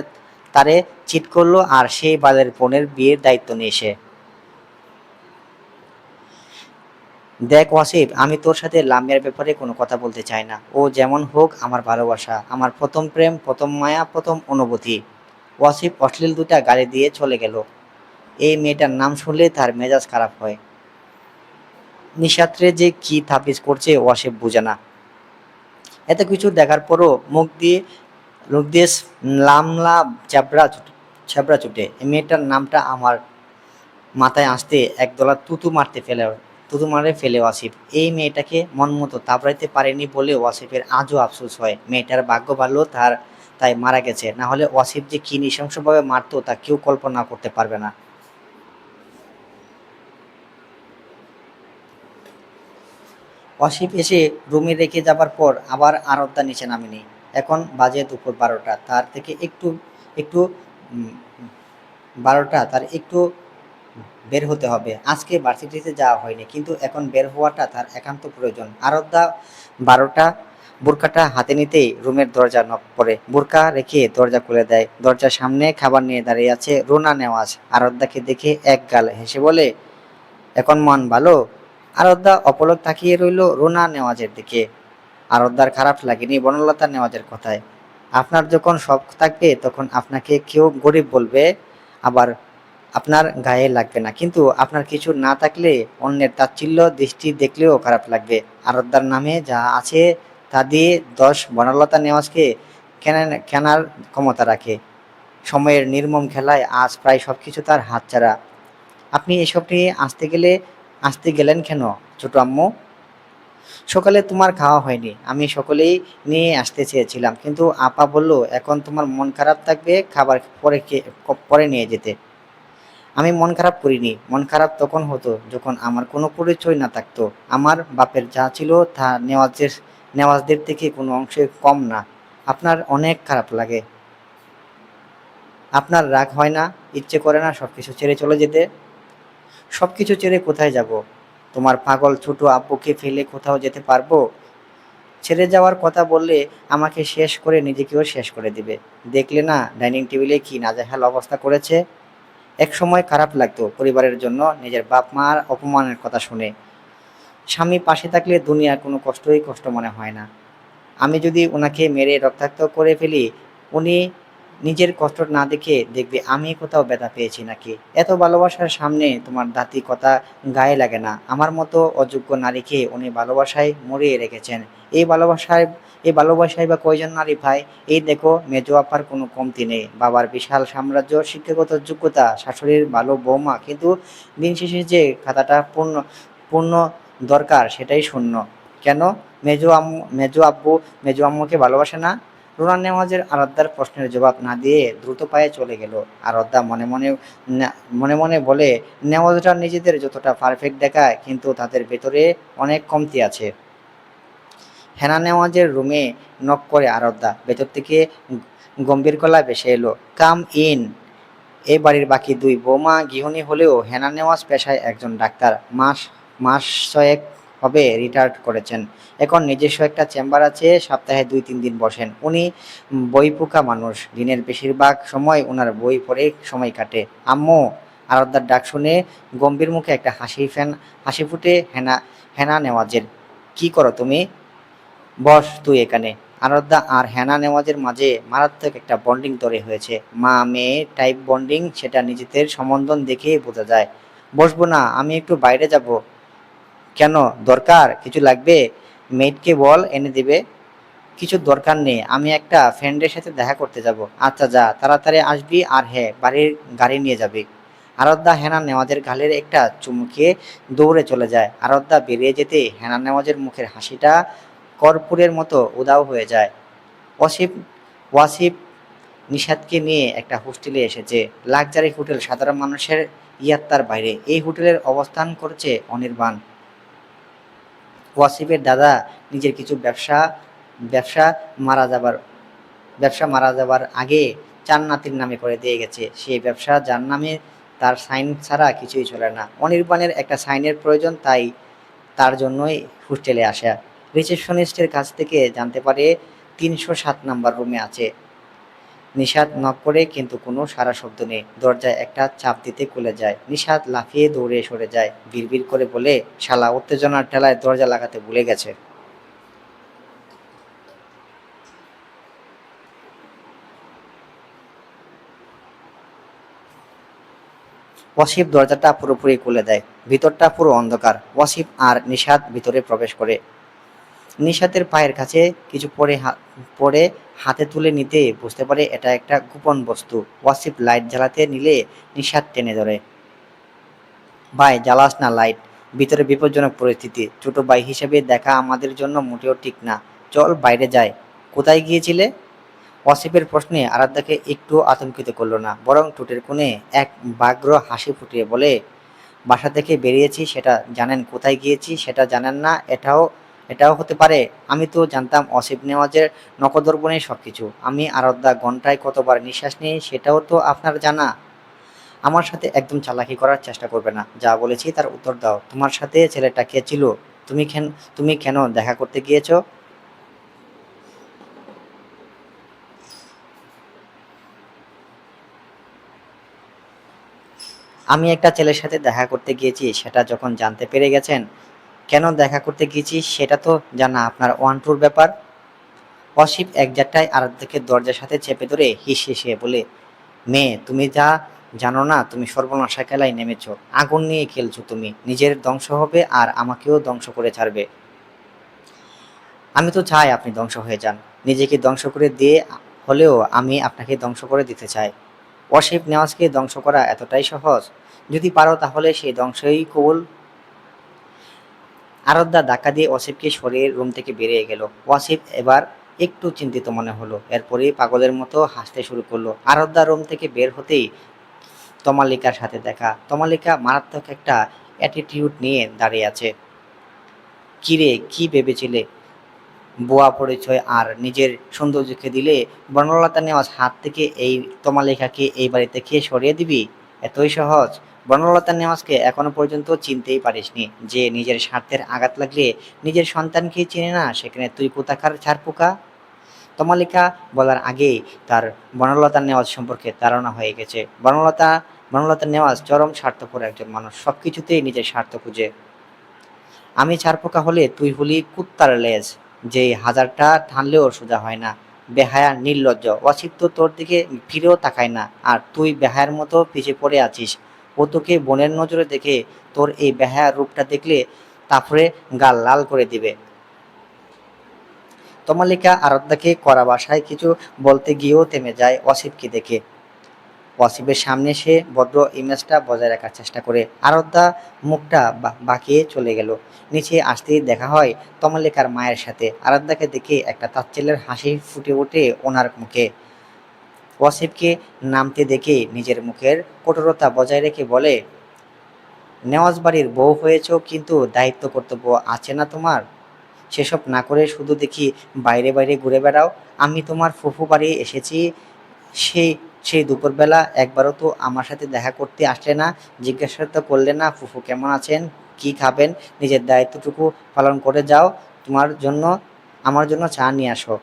Speaker 1: তারে চিট করলো আর সেই বালের বোনের বিয়ের দায়িত্ব নিয়ে সে। দেখ ওয়াসিফ, আমি তোর সাথে লামিয়ার ব্যাপারে কোনো কথা বলতে চাই না। ও যেমন হোক আমার ভালোবাসা, আমার প্রথম প্রেম, প্রথম মায়া, প্রথম অনুভূতি। ওয়াসিফ অশ্লীল দুটা গালি দিয়ে চলে গেল। এই মেয়েটার নাম শুনলে তার মেজাজ খারাপ হয়। নিশাত্রে যে কি তাবিজ করছে ওয়াসিফ বুঝে না। এত কিছু দেখার পরও মুখ দিয়ে লামলা চ্যাবড়া চুটে। এই মেয়েটার নামটা আমার মাথায় আসতে একদলা তুতু মারে ফেলে ওয়াসিফ। এই মেয়েটাকে মন মতো তাবড়াইতে পারেনি বলে ওয়াসিফের আজও আফসোস হয়। মেয়েটার ভাগ্য ভালো, তাই মারা গেছে, না হলে ওয়াসিফ যে কি নৃশংসভাবে মারতো তা কেউ কল্পনা করতে পারবে না। অসিফ এসে রুমে রেখে যাবার পর আবার আরবদা নিচে নামেনি। এখন বাজে দুপুর 12টা, তার থেকে একটু উম, 12টা, তার একটু বের হতে হবে। আজকে ভার্সিটিতে যাওয়া হয়নি, কিন্তু এখন বের হওয়াটা তার একান্ত প্রয়োজন। আরবদা 12টা বোরকাটা হাতে নিতেই রুমের দরজা নক করে। বোরকা রেখে দরজা খুলে দেয়। দরজার সামনে খাবার নিয়ে দাঁড়িয়ে আছে রুনা নেওয়াজ। আরবদাকে দেখে এক গাল হেসে বলে, এখন মন ভালো? আরবদা অপলক তাকিয়ে রইল রুনা নেওয়াজের দিকে। আরবদার খারাপ লাগেনি বনলতা নেওয়াজের কথায়। আপনার যখন শখ থাকবে তখন আপনাকে কেউ গরিব বলবে, আবার আপনার গায়ে লাগবে না, কিন্তু আপনার কিছু না থাকলে অন্যের তাচ্ছিল্য দৃষ্টি দেখলেও খারাপ লাগবে। আরবদার নামে যা আছে তা দিয়ে 10 বনলতা নেওয়াজকে কেনার ক্ষমতা রাখে। সময়ের নির্মম খেলায় আজ প্রায় সবকিছু তার হাতছাড়া। আপনি এসব নিয়ে আসতে গেলেন কেন ছোট আম্মু? সকালে তোমার খাওয়া হয়নি, আমি সকলেই নিয়ে আসতে চেয়েছিলাম, কিন্তু আপা বলল এখন তোমার মন খারাপ থাকবে, খাবার পরে নিয়ে যেতে। আমি মন খারাপ করিনি। মন খারাপ তখন হতো যখন আমার কোনো পরিচয় না থাকতো। আমার বাপের যা ছিল তা নেওয়াজদের থেকে কোনো অংশে কম না। আপনার অনেক খারাপ লাগে, আপনার রাগ হয় না, ইচ্ছে করে না সবকিছু ছেড়ে চলে যেতে? সবকিছু ছেড়ে কোথায় যাব? তোমার পাগল ছোট আব্বুকে ফেলে কোথাও যেতে পারবো? ছেড়ে যাওয়ার কথা বললে আমাকে শেষ করে নিজেকেও শেষ করে দিবে। দেখলে না ডাইনিং টেবিলে কি নাজেহাল অবস্থা করেছে। এক সময় খারাপ লাগতো পরিবারের জন্য নিজের বাপ মার অপমানের কথা শুনে। স্বামী পাশে থাকলে দুনিয়ার কোনো কষ্টই কষ্ট মনে হয় না। আমি যদি ওনাকে মেরে রক্তাক্ত করে ফেলি, উনি নিজের কষ্ট না দেখে দেখবে আমি কোথাও ব্যথা পেয়েছি নাকি। এত ভালোবাসার সামনে তোমার দাঁতি কথা গায়ে লাগে না। আমার মতো অযোগ্য নারীকে উনি ভালোবাসায় মরিয়ে রেখেছেন। এই ভালোবাসায় এই ভালোবাসায় বা কয়জন নারী ভাই? এই দেখো, মেজো আপার কোনো কমতি নেই, বাবার বিশাল সাম্রাজ্য, শিক্ষাগত যোগ্যতা, শাশুড়ির ভালো বৌমা, কিন্তু দিন শেষে যে খাতাটা পূর্ণ দরকার সেটাই শূন্য। কেন? মেজো আম্মুকে ভালোবাসে না? রুনা নেওয়াজের আরাধ্যার প্রশ্নের জবাব না দিয়ে দ্রুত পায়ে চলে গেল। আরাধ্যা মনে মনে বলে, নেওয়াজরা নিজেদের যতটা পারফেক্ট দেখায়, কিন্তু তাদের ভেতরে অনেক কমতি আছে। হেনা নেওয়াজের রুমে নক করে আরাধ্যা। ভেতর থেকে গম্ভীর গলায় ভেসে এলো, কাম ইন। এই বাড়ির বাকি দুই বৌমা গৃহিণী হলেও হেনা নেওয়াজ পেশায় একজন ডাক্তার। মাস ছয়েক হবে রিটায়ার্ড করেছেন। এখন নিজস্ব একটা চেম্বার আছে, সপ্তাহে 2-3 দিন বসেন। উনি বইপোকা মানুষ, দিনের বেশিরভাগ সময় ওনার বই পড়ে সময় কাটে। আম্মু! আরাধ্যার ডাক শুনে গম্ভীর মুখে একটা হাসি ফুটে হেনা নেওয়াজের। কি করো তুমি? বস তুই এখানে। আরাধ্যা আর হেনা নেওয়াজের মাঝে মারাত্মক একটা বন্ডিং তৈরি হয়েছে। মা মেয়ে টাইপ বন্ডিং, সেটা নিজেদের সম্বন্ধ দেখেই বোঝা যায়। বসবো না, আমি একটু বাইরে যাব। কেন? দরকার কিছু লাগবে? মেয়েটকে বল এনে দিবে। কিছু দরকার নেই, আমি একটা ফ্রেন্ডের সাথে দেখা করতে যাব। আচ্ছা যা, তাড়াতাড়ি আসবি, আর হ্যাঁ, বাড়ির গাড়ি নিয়ে যাবি। আরাধ্যা হেনা নেওয়াজের গালের একটা চুমুকে দৌড়ে চলে যায়। আরাধ্যা বেরিয়ে যেতে হেনা নেওয়াজের মুখের হাসিটা কর্পূরের মতো উধাও হয়ে যায়। অসীম ওয়াসিফ নিশাদকে নিয়ে একটা হোস্টেলে এসেছে। লাক্সারি হোটেল, সাধারণ মানুষের ইয়াত্তার বাইরে। এই হোটেলের অবস্থান করছে অনির্বাণ। ওয়াসিফের দাদা নিজের কিছু ব্যবসা মারা যাবার মারা যাবার আগে চার নাতির নামে করে দিয়ে গেছে। সেই ব্যবসা যার নামে, তার সাইন ছাড়া কিছুই চলে না। অনির্বাণের একটা সাইনের প্রয়োজন, তাই তার জন্যই হোস্টেলে আসা। রিসেপশনিস্টের কাছ থেকে জানতে পারে ৩০৭ নাম্বার রুমে আছে। নিশাত নক করে কিন্তু কোনো সাড়া শব্দ নেই। দরজায় একটা চাপ দিতে খুলে যায়। নিশাত লাফিয়ে দৌড়ে সরে যায়, বিড়বিড় করে বলে, শালা উত্তেজনার ঠেলায় দরজা লাগাতে ভুলে গেছে। ওয়াসিফ দরজাটা পুরোপুরি খুলে দেয়। ভিতরটা পুরো অন্ধকার। ওয়াসিফ আর নিশাত ভিতরে প্রবেশ করে। নিশাতের পায়ের কাছে কিছু পরে হাতে তুলে নিতে বুঝতে পারে এটা একটা গোপন বস্তু। ওয়াসিফ লাইট জ্বালাতে নিলে নিশাত টেনে ধরে। ভাই জ্বালাস না লাইট, ভিতরে বিপজ্জনক পরিস্থিতি। ছোট ভাই হিসেবে দেখা আমাদের জন্য মোটেও ঠিক না। চল বাইরে যাই। কোথায় গিয়েছিলে? ওয়াসিফের প্রশ্নে আরাধ্যাকে একটু আতঙ্কিত করলো না, বরং ঠোঁটের কোণে এক ব্যগ্র হাসি ফুটিয়ে বলে, বাসা থেকে বেরিয়েছি সেটা জানেন, কোথায় গিয়েছি সেটা জানেন না, এটাও হতে পারে। আমি তো জানতাম অসিফ নেওয়াজের নখদর্পণেই সবকিছু। আমি আরাধ্যা ঘন্টায় কতবার নিঃশ্বাস নিই সেটাও তো আপনার জানা। আমার সাথে একদম চালাকি করার চেষ্টা করবে না। যা বলেছি তার উত্তর দাও। তোমার সাথে ছেলেটা কে ছিল? তুমি কেন দেখা করতে গিয়েছো? আমি একটা ছেলের সাথে দেখা করতে গিয়েছি, সেটা যখন জানতে পেরে গেছেন, কেন দেখা করতে গিয়েছি সেটা তো জানা আপনার ওয়ান টুর ব্যাপার। অসিফ একজাটটায় আরাধ্যাকে দরজার সাথে চেপে ধরে হিসিয়ে বলে, মেয়ে তুমি যা জানো না, তুমি সর্বনাশা খেলায় নেমেছো। আগুন নিয়ে খেলছো তুমি। নিজের ধ্বংস হবে আর আমাকেও ধ্বংস করে ছাড়বে। আমি তো চাই আপনি ধ্বংস হয়ে যান। নিজেকে ধ্বংস করে দিয়ে হলেও আমি আপনাকে ধ্বংস করে দিতে চাই। অসিফ নেওয়াজকে ধ্বংস করা এতটাই সহজ? যদি পারো তাহলে সেই ধ্বংসই কবুল। আরাধ্যা ধাক্কা দিয়ে ওয়াসিফকে সরিয়ে রুম থেকে বেরিয়ে গেল। ওয়াসিফ এবার একটু চিন্তিত মনে হলো। এরপরেই পাগলের মতো হাসতে শুরু করলো। আরাধ্যা রুম থেকে বের হতেই তমালিকার সাথে দেখা। তমালিকা মারাত্মক একটা অ্যাটিটিউড নিয়ে দাঁড়িয়ে আছে। কিরে, কি ভেবেছিলে বুয়া পরিচয় আর নিজের সৌন্দর্যকে দিলে বনলতা নেওয়াজ হাত থেকে এই তমালিকাকে এই বাড়ি থেকে সরিয়ে দিবি? এতই সহজ? বনলতা নেওয়াজকে এখনো পর্যন্ত চিনতেই পারিসনি, যে নিজের স্বার্থের আঘাত লাগলে নিজের সন্তানকে চিনে না, সেখানে তুই কোথাকার ছারপোকা। তমালিকা বলার আগেই তার বনলতা নেওয়াজ সম্পর্কে ধারণা হয়ে গেছে। বনলতা নেওয়াজ চরম স্বার্থপর একজন মানুষ, সবকিছুতেই নিজের স্বার্থ খুঁজে। আমি ছারপোকা হলে তুই হলি কুত্তার লেজ, যে হাজারটা টানলেও সোজা হয় না। বেহায়া নির্লজ্জ। অসিত তো তোর দিকে ফিরেও তাকায় না, আর তুই বেহায়ার মতো পিছে পড়ে আছিস। ও তোকে বোনের নজরে দেখে তোর এই বেহায়া রূপটা দেখলে তারপরে গাল লাল করে দিবে। তমালিকা আরাধ্যাকে কড়া ভাষায় কিছু বলতে গিয়েও থেমে যায় অসিফকে দেখে। ওয়াসিফের সামনে সে ভদ্র ইমেজটা বজায় রাখার চেষ্টা করে। আরাধ্যা মুখটা বাঁকিয়ে চলে গেল। নিচে আসতেই দেখা হয় তমালিকার মায়ের সাথে। আরাধ্যাকে দেখে একটা তাচ্ছিল্যের হাসি ফুটে ওঠে ওনার মুখে। ওয়াসিফকে নামতে দেখে নিজের মুখের কঠোরতা বজায় রেখে বলে, নেওয়াজ বাড়ির বউ হয়েছ, কিন্তু দায়িত্ব কর্তব্য আছে না তোমার? সেসব না করে শুধু দেখি বাইরে বাইরে ঘুরে বেড়াও। আমি তোমার ফুফু বাড়ি এসেছি, সেই সেই দুপুরবেলা একবারও তো আমার সাথে দেখা করতে আসলে না, জিজ্ঞাসা তো করলে না ফুফু কেমন আছেন, কি খাবেন। নিজের দায়িত্বটুকু পালন করে যাও। তোমার জন্য আমার জন্য চা নিয়ে আসো।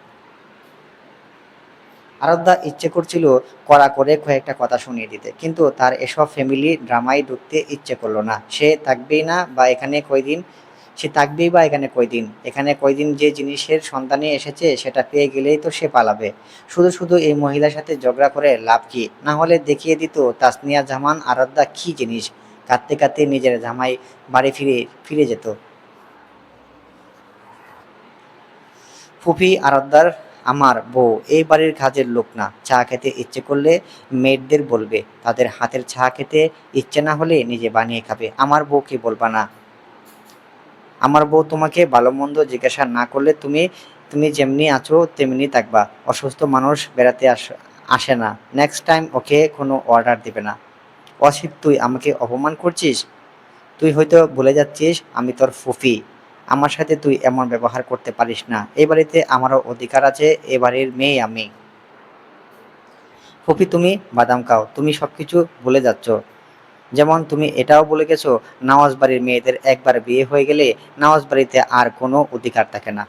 Speaker 1: আরাধ্যা ইচ্ছে করছিল কড়া করে কয়েকটা কথা শুনিয়ে দিতে, কিন্তু তার এসব ফ্যামিলি ড্রামায় ঢুকতে ইচ্ছে করলো না। সে থাকবেই বা এখানে কয়দিন। এখানে কয়দিন যে জিনিসের সন্ধানে এসেছে সেটা পেয়ে গেলেই তো সে পালাবে। শুধু শুধু এই মহিলার সাথে ঝগড়া করে লাভ কি? না হলে দেখিয়ে দিত তাসনিয়া জামান আরাধ্যা কি জিনিস। কাঁদতে কাঁদতে নিজের জামাই বাড়ি ফিরে ফিরে যেত। ফুফি আরাধ্যার আমার বউ এই বাড়ির কাজের লোক না। চা খেতে ইচ্ছে করলে মেয়েদের বলবে, তাদের হাতের চা খেতে ইচ্ছে না হলে নিজে বানিয়ে খাবে। আমার বউকে বলবা না। আমার বউ তোমাকে ভালো মন্দ জিজ্ঞাসা না করলে তুমি তুমি যেমনি আছো তেমনি থাকবা। অসুস্থ মানুষ বেড়াতে আসে না। নেক্সট টাইম ওকে কোনো অর্ডার দিবে না। অসিত, তুই আমাকে অপমান করছিস? তুই হয়তো ভুলে যাচ্ছিস আমি তোর ফুফি। আমার সাথে তুই এমন ব্যবহার করতে পারিস না। এই বাড়িতে আমারও অধিকার আছে, এ বাড়ির মেয়ে আমি। ফুফি, তুমি বাদাম খাও, তুমি সবকিছু ভুলে যাচ্ছ। যেমন তুমি এটাও বলে গেছো নওয়াজ বাড়ির মেয়েদের একবার বিয়ে হয়ে গেলে নওয়াজ বাড়িতে আর কোনো অধিকার থাকে না।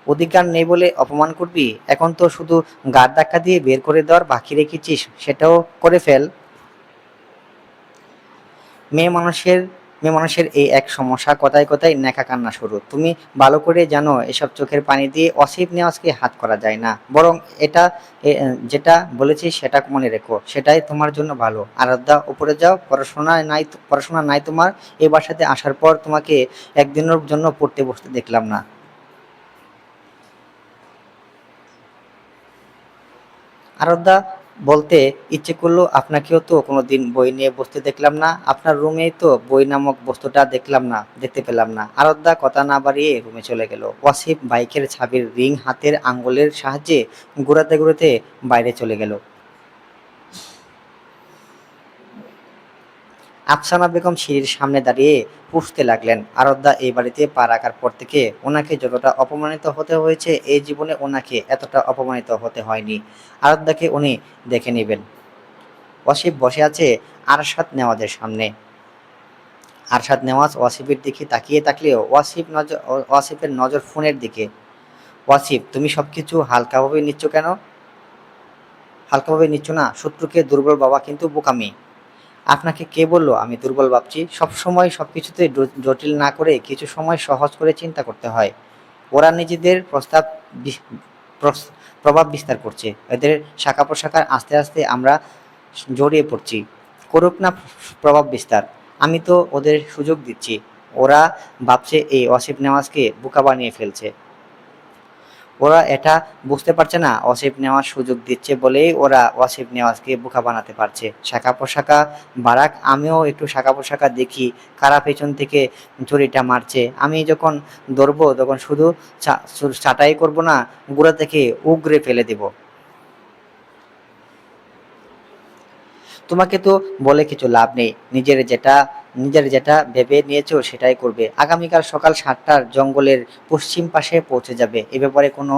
Speaker 1: অধিকার নেই বলে অপমান করবি? এখন তো শুধু গাড় ধাক্কা দিয়ে বের করে দেওয়ার বাকি রেখেছিস, সেটাও করে ফেল। মেয়ে মানুষের মেয়ে মানুষের এই এক সমস্যা, কথায় কথায় নেকা কান্না শুরু। তুমি ভালো করে জানো এসব চোখের পানি দিয়ে অসিফ নেওয়াজকে হাত করা যায় না। বরং এটা যেটা বলেছি সেটা মনে রেখো, সেটাই তোমার জন্য ভালো। আরাধ্যা, উপরে যাও, পড়াশোনা নাই তোমার। এই বাসাতে আসার পর তোমাকে একদিনের জন্য পড়তে বসতে দেখলাম না। আরাধ্যা বলতে ইচ্ছে করলো, আপনাকেও তো কোনোদিন বই নিয়ে বসতে দেখলাম না, আপনার রুমেই তো বই নামক বস্তুটা দেখতে পেলাম না। আরাধ্যা কথা না বাড়িয়ে রুমে চলে গেল। ওয়াসিফ বাইকের চাবির রিং হাতের আঙ্গুলের সাহায্যে ঘোরাতে ঘোরাতে বাইরে চলে গেল। আফসানা বেগম সিঁড়ির সামনে দাঁড়িয়ে পুষতে লাগলেন। আরাধ্যা এই বাড়িতে পা রাখার পর থেকে ওনাকে যতটা অপমানিত হতে হয়েছে, এই জীবনে ওনাকে এতটা অপমানিত হতে হয়নি। আরাধ্যাকে উনি দেখে নেবেন। ওয়াসিফ বসে আছে আরশাদ নেওয়াজের সামনে। আরশাদ নেওয়াজ ওয়াসিফের দিকে তাকিয়ে থাকলেও ওয়াসিফের নজর ফোনের দিকে। ওয়াসিফ, তুমি সবকিছু হালকাভাবে নিচ্ছ কেন? হালকাভাবে নিচ্ছ না? শত্রুকে দুর্বল বাবা কিন্তু বোকামি। আপনাকে কে বলল আমি দুর্বল ভাবছি? সবসময় সবকিছুতে জটিল না করে কিছু সময় সহজ করে চিন্তা করতে হয়। ওরা নিজেদের প্রভাব বিস্তার করছে, এদের শাখা প্রশাখার আস্তে আস্তে আমরা জড়িয়ে পড়ছি। করুক না প্রভাব বিস্তার, আমি তো ওদের সুযোগ দিচ্ছি। ওরা ভাবছে এই অসিফ নেওয়াজকে বোকা বানিয়ে ফেলছে। ওরা এটা বুঝতে পারছে না অসিফ নেওয়াজ সুযোগ দিচ্ছে বলেই ওরা অসিফ নেওয়াজকে বোকা বানাতে পারছে। শাখা প্রশাখা বারাক, আমিও একটু শাখা প্রশাখা দেখি কারা পেছন থেকে ছুরিটা মারছে। আমি যখন ধরবো তখন শুধু ছাঁটাই করব না, গোড়া থেকে উগরে ফেলে দেব। তোমাকে তো বলে কিছু লাভ নেই। নিজের যেটা ভেবে নিয়েছো সেটাই করবে। আগামীকাল সকাল 7টার জঙ্গলের পশ্চিম পাশে পৌঁছে যাবে। এ ব্যাপারে কোনো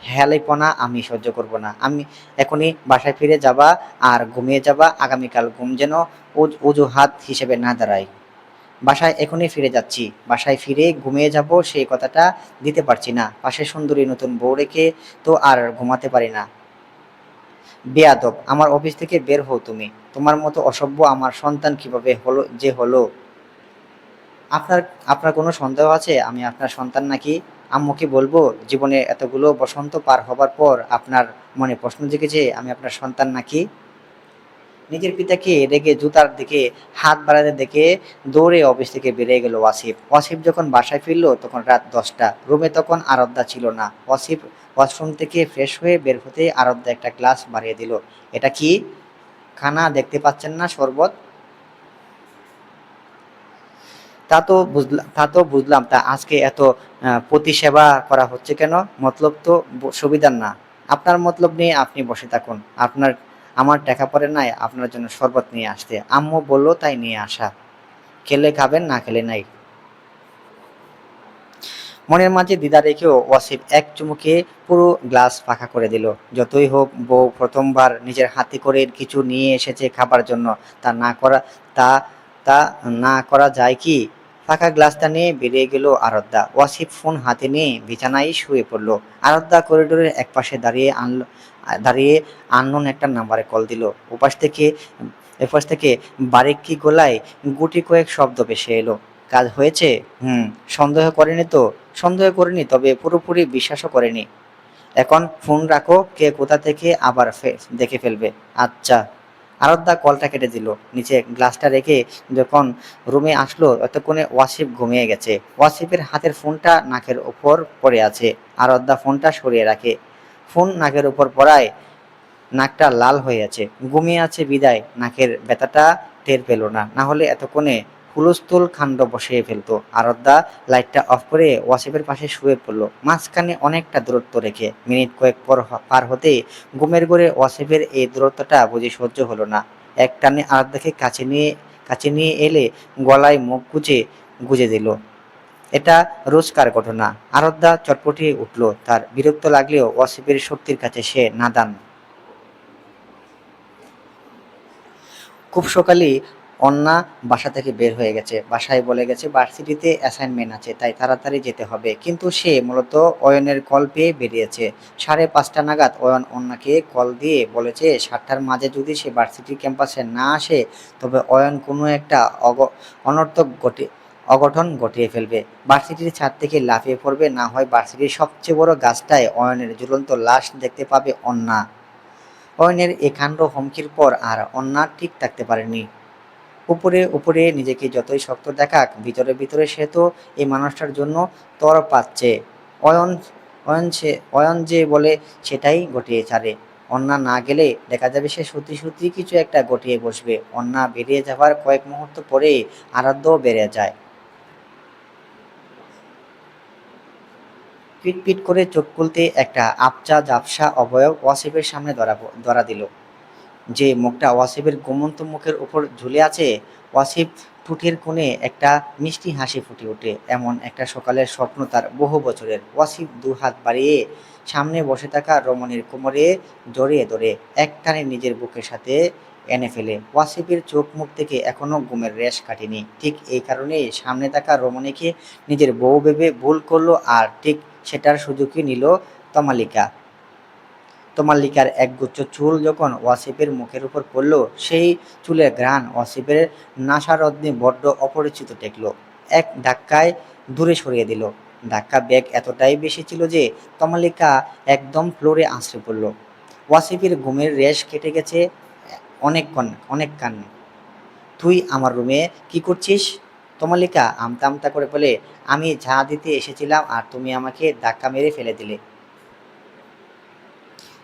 Speaker 1: হেয়ালিপনা আমি সহ্য করব না। আমি এখনই বাসায় ফিরে যাবা আর ঘুমিয়ে যাবা। আগামীকাল ঘুম যেন অজুহাত হিসেবে না দাঁড়ায়। বাসায় এখনই ফিরে যাচ্ছি। বাসায় ফিরে ঘুমিয়ে যাব সেই কথাটা দিতে পারছি না। পাশে সুন্দরী নতুন বউ রেখে তো আর ঘুমাতে পারি না। বেয়াদব, আমার অফিস থেকে বের হও তুমি। তোমার মতো অসভ্য আমার সন্তান কিভাবে হলো? আপনার আপনার কোনো সন্দেহ আছে আমি আপনার সন্তান নাকি? আম্মুকে বলবো জীবনে এতগুলো বসন্ত পার হবার পর আপনার মনে প্রশ্ন জেগেছে আমি আপনার সন্তান নাকি? নিজের পিতাকে রেগে জুতার দিকে হাত বাড়াতে দেখে দৌড়ে অফিস থেকে বেরিয়ে গেল ওয়াসিফ। ওয়াসিফ যখন বাসায় ফিরল তখন রাত 10টা। রুমে তখন আরাধ্যা ছিল না। ওয়াসিফ ওয়াশরুম থেকে ফ্রেশ হয়ে বের হতে আরাধ্যা একটা গ্লাস বাড়িয়ে দিল। এটা কি? খানা দেখতে পাচ্ছেন না, শরবত? তা তো বুঝলাম, তা আজকে এত প্রতিসেবা করা হচ্ছে কেন? মতলব তো সুবিধার না। আপনার মতলব নিয়ে আপনি বসে থাকুন। আমার টাকা পড়ে নাই আপনার জন্য শরবত নিয়ে আসতে। আম্মু বলল তাই নিয়ে আসা। খেলে খাবেন, না খেলে নাই। মনের মাঝে দ্বিধা রেখেও ওয়াসিফ এক চুমুকে পুরো গ্লাস ফাঁকা করে দিল। যতই হোক বউ প্রথমবার নিজের হাতে করে কিছু নিয়ে এসেছে খাবার জন্য, তা না করা তা তা না করা যায় কি? ফাঁকা গ্লাসটা নিয়ে বেরিয়ে গেল আরাধ্যা। ওয়াসিফ ফোন হাতে নিয়ে বিছানায় শুয়ে পড়ল। আরাধ্যা করিডোরের একপাশে দাঁড়িয়ে আননোন একটা নাম্বারে কল দিল। এপাশ থেকে বারেক গলায় গুটি কয়েক শব্দ ভেসে এলো। কাজ হয়েছে? হুম। সন্দেহ করিনি, তবে পুরোপুরি বিশ্বাসও করিনি। এখন ফোন রাখো, কে কোথা থেকে আবার দেখে ফেলবে। আচ্ছা। আরাধ্যা কলটা কেটে দিল। নিচে গ্লাসটা রেখে যখন রুমে আসলো ততক্ষণে ওয়াসিফ ঘুমিয়ে গেছে। ওয়াসিফের হাতের ফোনটা নাকের উপর পড়ে আছে। আরাধ্যা ফোনটা সরিয়ে রাখে। ফোন নাকের উপর পড়ায় নাকটা লাল হয়ে আছে। ঘুমিয়ে আছে বিদায় নাকের ব্যথাটা টের পেল না, না হলে এতক্ষণে হুলস্থুল কাণ্ড বসিয়ে ফেলতো। আরদ্দা লাইটটা অফ করে ওয়াসিফের পাশে শুয়ে পড়ল, মাঝখানে অনেকটা দূরত্ব রেখে। মিনিট কয়েক পার হতেই ঘুমের ঘোরে ওয়াসিফের এই দূরত্বটা বুঝি সহ্য হলো না। এক টানে আরদ্দাকে কাছে নিয়ে এলে গলায় মুখ গুজে দিল। এটা রোজকার ঘটনা। আরদ্দা চটপটিয়ে উঠল। তার বিরক্ত লাগলেও ওয়াসিফের শক্তির কাছে সে নাদান। খুব সকালেই অন্না বাসা থেকে বের হয়ে গেছে। বাসায় বলে গেছে ভার্সিটিতে অ্যাসাইনমেন্ট আছে, তাই তাড়াতাড়ি যেতে হবে। কিন্তু সে মূলত অয়নের কল পেয়ে বেরিয়েছে। 5:30 নাগাদ অয়ন অন্নাকে কল দিয়ে বলেছে 7টার মাঝে যদি সে ভার্সিটি ক্যাম্পাসে না আসে তবে অয়ন কোনো একটা অনর্থক অঘটন ঘটিয়ে ফেলবে। ভার্সিটির ছাদ থেকে লাফিয়ে পড়বে, না হয় ভার্সিটির সবচেয়ে বড় গাছটায় অয়নের ঝুলন্ত লাশ দেখতে পাবে অন্না। অয়নের এ কাণ্ড হুমকির পর আর অন্না ঠিক থাকতে পারেনি। উপরে উপরে নিজেকে যতই শক্ত দেখাক, ভিতরে ভিতরে সে তো এই মানুষটার জন্য তর পাচ্ছে। অয়ন অয়ন যে বলে সেটাই ঘটিয়ে ছাড়ে। অন্না না গেলে দেখা যাবে সে সত্যি সত্যি কিছু একটা ঘটিয়ে বসবে। অন্না বেরিয়ে যাবার কয়েক মুহূর্ত পরে আরাধ্যও বেড়ে যায়। পিট করে চোখ খুলতে একটা আবছা ঝাপসা অবয়ব ওয়াসিফের সামনে ধরা দিল। যে মুখটা ওয়াসিফের ঘুমন্ত মুখের উপর ঝুলে আছে। ওয়াসিফ ঠোঁটের কোণে একটা মিষ্টি হাসি ফুটে ওঠে। এমন একটা সকালের স্বপ্ন তার বহু বছরের। ওয়াসিফ দু হাত বাড়িয়ে সামনে বসে থাকা রমণীর কোমরে জড়িয়ে ধরে একটানে নিজের বুকের সাথে এনে ফেলে। ওয়াসিফের চোখ মুখ থেকে এখনো ঘুমের রেশ কাটেনি। ঠিক এই কারণেই সামনে থাকা রমণীকে নিজের বউ ভেবে ভুল করলো, আর ঠিক সেটার সুযোগই নিল তমালিকা। তমালিকার একগুচ্ছ চুল যখন ওয়াসিফের মুখের উপর পড়ল, সেই চুলের ঘ্রাণ ওয়াসিফের নাসারধ্নে বড্ড অপরিচিত ঠেকল। এক ধাক্কায় দূরে সরিয়ে দিল। ধাক্কা বেগ এতটাই বেশি ছিল যে তমালিকা একদম ফ্লোরে আছড়ে পড়ল। ওয়াসিফের ঘুমের রেশ কেটে গেছে অনেকক্ষণ। তুই আমার রুমে কি করছিস? তমালিকা আমতা আমতা করে বলে, আমি চা দিতে এসেছিলাম আর তুমি আমাকে ধাক্কা মেরে ফেলে দিলে।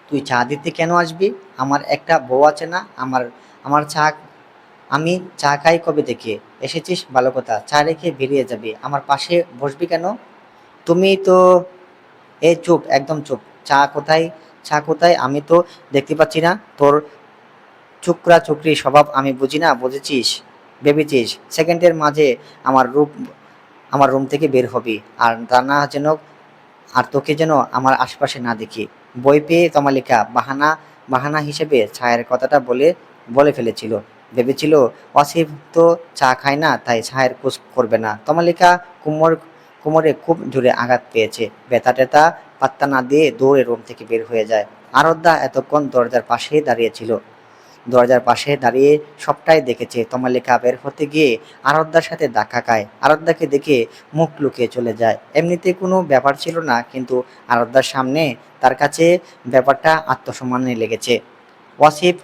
Speaker 1: তুই চা দিতে কেন আসবি? আমার একটা বউ আছে না? আমার আমার চা আমি চা খাই কবে থেকে? এসেছিস ভালো কথা, চা রেখে বেরিয়ে যাবি, আমার পাশে বসবি কেন? তুমি তো চুপ, একদম চুপ। চা কোথায়? চা কোথায়? আমি তো দেখতে পাচ্ছি না। তোর চুকরা চুকরি স্বভাব আমি বুঝি না, বুঝেছিস? ভেবেছিস সেকেন্ডের মাঝে আমার রূপ আমার রুম থেকে বের হবি, আর তা না যেন আর তোকে যেন আমার আশপাশে না দেখি। বই পেয়ে তমালিকা বাহানা বাহানা হিসেবে ছায়ের কথাটা বলে ফেলেছিল। ভেবেছিল অসিফ তো চা খায় না, তাই ছায়ের খোঁজ করবে না। তমালিকা কোমরে খুব জোরে আঘাত পেয়েছে। ব্যথা টেথা পাত্তা না দিয়ে দৌড়ে রুম থেকে বের হয়ে যায়। আরদ্দা এতক্ষণ দরজার পাশে দাঁড়িয়ে সবটাই দেখেছে। তমালিকা বের হতে গিয়ে আরদ্দার সাথে ধাক্কা খায়। আরদ্দাকে দেখে মুখ লুকিয়ে চলে যায়। এমনিতে কোনো ব্যাপার ছিল না, কিন্তু আরদ্দার সামনে তার কাছে ব্যাপারটা আত্মসম্মানে লেগেছে। ওয়াসিফ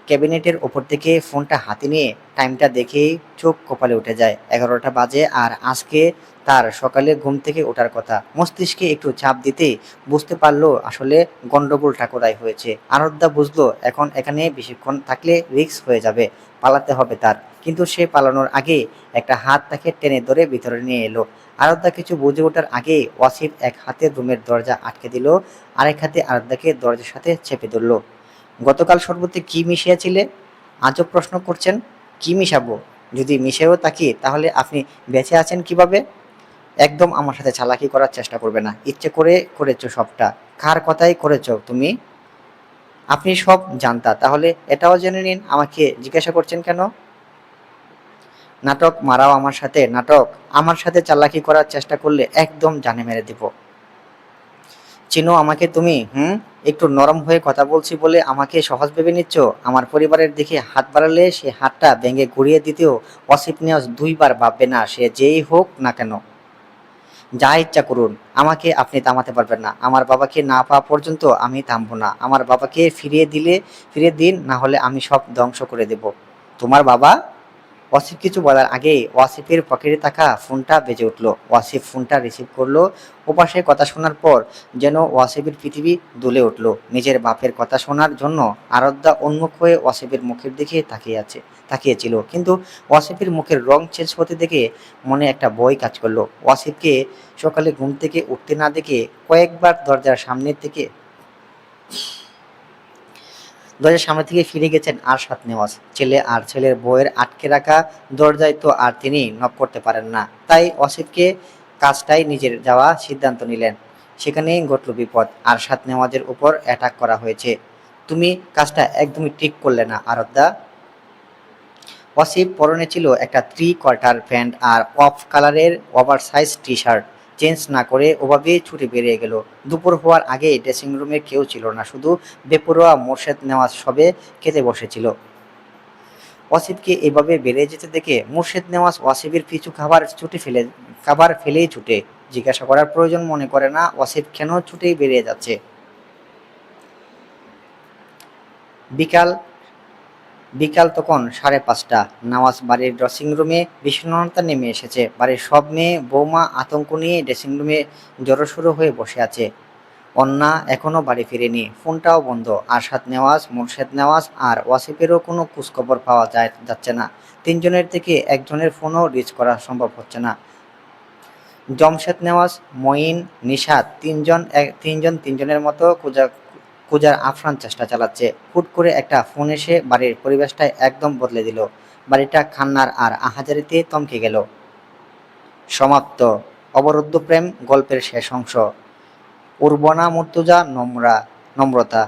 Speaker 1: ক্যাবিনেটের ওপর থেকে ফোনটা হাতে নিয়ে টাইমটা দেখেই চোখ কপালে উঠে যায়। 11টা বাজে, আর আজকে তার সকালে ঘুম থেকে ওঠার কথা। মস্তিষ্কে একটু চাপ দিতেই বুঝতে পারলো আসলে গন্ডগোলটা কোথায় হয়েছে। আরদ্দা বুঝলো এখন এখানে বেশিক্ষণ থাকলে রিস্ক হয়ে যাবে, পালাতে হবে তার। কিন্তু সে পালানোর আগে একটা হাত তাকে টেনে ধরে ভিতরে নিয়ে এলো। আরদ্দা কিছু বুঝে ওঠার আগে ওয়াসিফ এক হাতে রুমের দরজা আটকে দিল, আরেক হাতে আরদ্দাকে দরজার সাথে চেপে ধরল। গতকাল শরবতে কি মিশিয়েছিলে? আজব প্রশ্ন করছেন। কি মিশাবো? যদি মিশেও থাকি তাহলে আপনি বেঁচে আছেন কিভাবে? একদম আমার সাথে চালাকি করার চেষ্টা করবে না। ইচ্ছে করে করেছো সবটা। কার কথাই করেছো তুমি? আপনি সব জানতা, তাহলে এটাও জেনে নিন। আমাকে জিজ্ঞাসা করছেন কেন? নাটক মারাও আমার সাথে? নাটক? আমার সাথে চালাকি করার চেষ্টা করলে একদম জানে মেরে দিব। চিনো আমাকে তুমি? একটু নরম হয়ে কথা বলছি বলে আমাকে সহজ ভেবে নিচ্ছ? আমার পরিবারের দিকে হাত বাড়ালে সে হাতটা ভেঙে ঘুরিয়ে দিতেও অসিফ নিয়াজ দুইবার ভাববে না, সে যেই হোক না কেন। যা ইচ্ছা করুন, আমাকে আপনি থামাতে পারবেন না। আমার বাবাকে না পাওয়া পর্যন্ত আমি থামবো না। আমার বাবাকে ফিরিয়ে দিন, না হলে আমি সব ধ্বংস করে দেব। তোমার বাবা? ওয়াসিফ কিছু বলার আগেই ওয়াসিফের পকেটে থাকা ফোনটা বেজে উঠল। ওয়াসিফ ফোনটা রিসিভ করলো। ওপাশে কথা শোনার পর যেন ওয়াসিফের পৃথিবী দুলে উঠল। নিজের বাপের কথা শোনার জন্য আরাধ্যা উন্মুখ হয়ে ওয়াসিফের মুখের দিকে তাকিয়েছিল, কিন্তু ওয়াসিফের মুখের রং চেঞ্জ হতে দেখে মনে একটা ভয় কাজ করলো। ওয়াসিফকে সকালে ঘুম থেকে উঠতে না দেখে কয়েকবার দরজার সামনে থেকে ফিরে গেছেন আরশাদ নেওয়াজ। ছেলে আর ছেলের বউয়ের আটকে রাখা দরজায় তো আর তিনি নক করতে পারেন না, তাই ওয়াসিফকে কাজটাই নিজের যাওয়া সিদ্ধান্ত নিলেন। সেখানেই ঘটল বিপদ। আরশাদ নেওয়াজের উপর অ্যাটাক করা হয়েছে। তুমি কাজটা একদমই ঠিক করলে না আরাধ্যা। ওয়াসিফ পরনে ছিল একটা 3/4 প্যান্ট আর অফ কালারের ওভারসাইজ টি শার্ট। চেঞ্জ না করে ওভাবেই ছুটে বেরিয়ে গেল। দুপুর হওয়ার আগে ড্রেসিং রুমে কেউ ছিল না, শুধু বেপরোয়া মোর্শেদ নেওয়াজ সবে খেতে বসেছিল। ওয়াসিফকে এভাবে বেরিয়ে যেতে দেখে মোর্শেদ নেওয়াজ ওয়াসিফের পিছু খাবার ফেলেই ছুটে। জিজ্ঞাসা করার প্রয়োজন মনে করে না ওয়াসিফ কেন ছুটেই বেরিয়ে যাচ্ছে। বিকাল বিকাল তখন 5:30। নওয়াজ বাড়ির ড্রেসিং রুমে বিষণ্ণতা নেমে এসেছে। বাড়ির সব মেয়ে বৌমা আতঙ্ক নিয়ে ড্রেসিং রুমে জড়োসড়ো হয়ে বসে আছে। অন্না এখনো বাড়ি ফিরেনি, ফোনটাও বন্ধ। আরশাদ নেওয়াজ, মোর্শেদ নেওয়াজ আর ওয়াসিফেরও কোনো খোঁজখবর পাওয়া যাচ্ছে না। তিনজনের থেকে একজনের ফোনও রিচ করা সম্ভব হচ্ছে না। জমশেদ নেওয়াজ, মঈন, নিশাত তিনজনের মতো খোঁজার আপ্রাণ চেষ্টা চালাচ্ছে। হুট করে একটা ফোন এসে বাড়ির পরিবেশটা একদম বদলে দিল। বাড়িটা কান্নার আর আহাজারিতে থমকে গেল। সমাপ্ত। অবরুদ্ধ প্রেম গল্পের শেষ অংশ। উর্বনা মুর্তজা নম্রতা।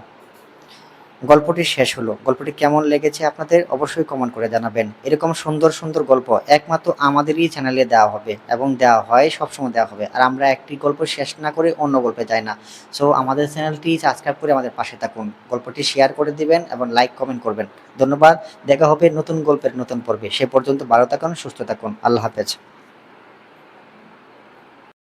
Speaker 1: গল্পটি শেষ হলো। গল্পটি কেমন লেগেছে আপনাদের অবশ্যই কমেন্ট করে জানাবেন। এরকম সুন্দর সুন্দর গল্প একমাত্র আমাদেরই চ্যানেলে দেওয়া হবে এবং দেওয়া হয়, সবসময় দেওয়া হবে। আর আমরা একটি গল্প শেষ না করে অন্য গল্পে যাই না। সো আমাদের চ্যানেলটি সাবস্ক্রাইব করে আমাদের পাশে থাকুন। গল্পটি শেয়ার করে দিবেন এবং লাইক কমেন্ট করবেন। ধন্যবাদ। দেখা হবে নতুন গল্পের নতুন পর্বে। সে পর্যন্ত ভালো থাকুন, সুস্থ থাকুন। আল্লাহ হাফেজ।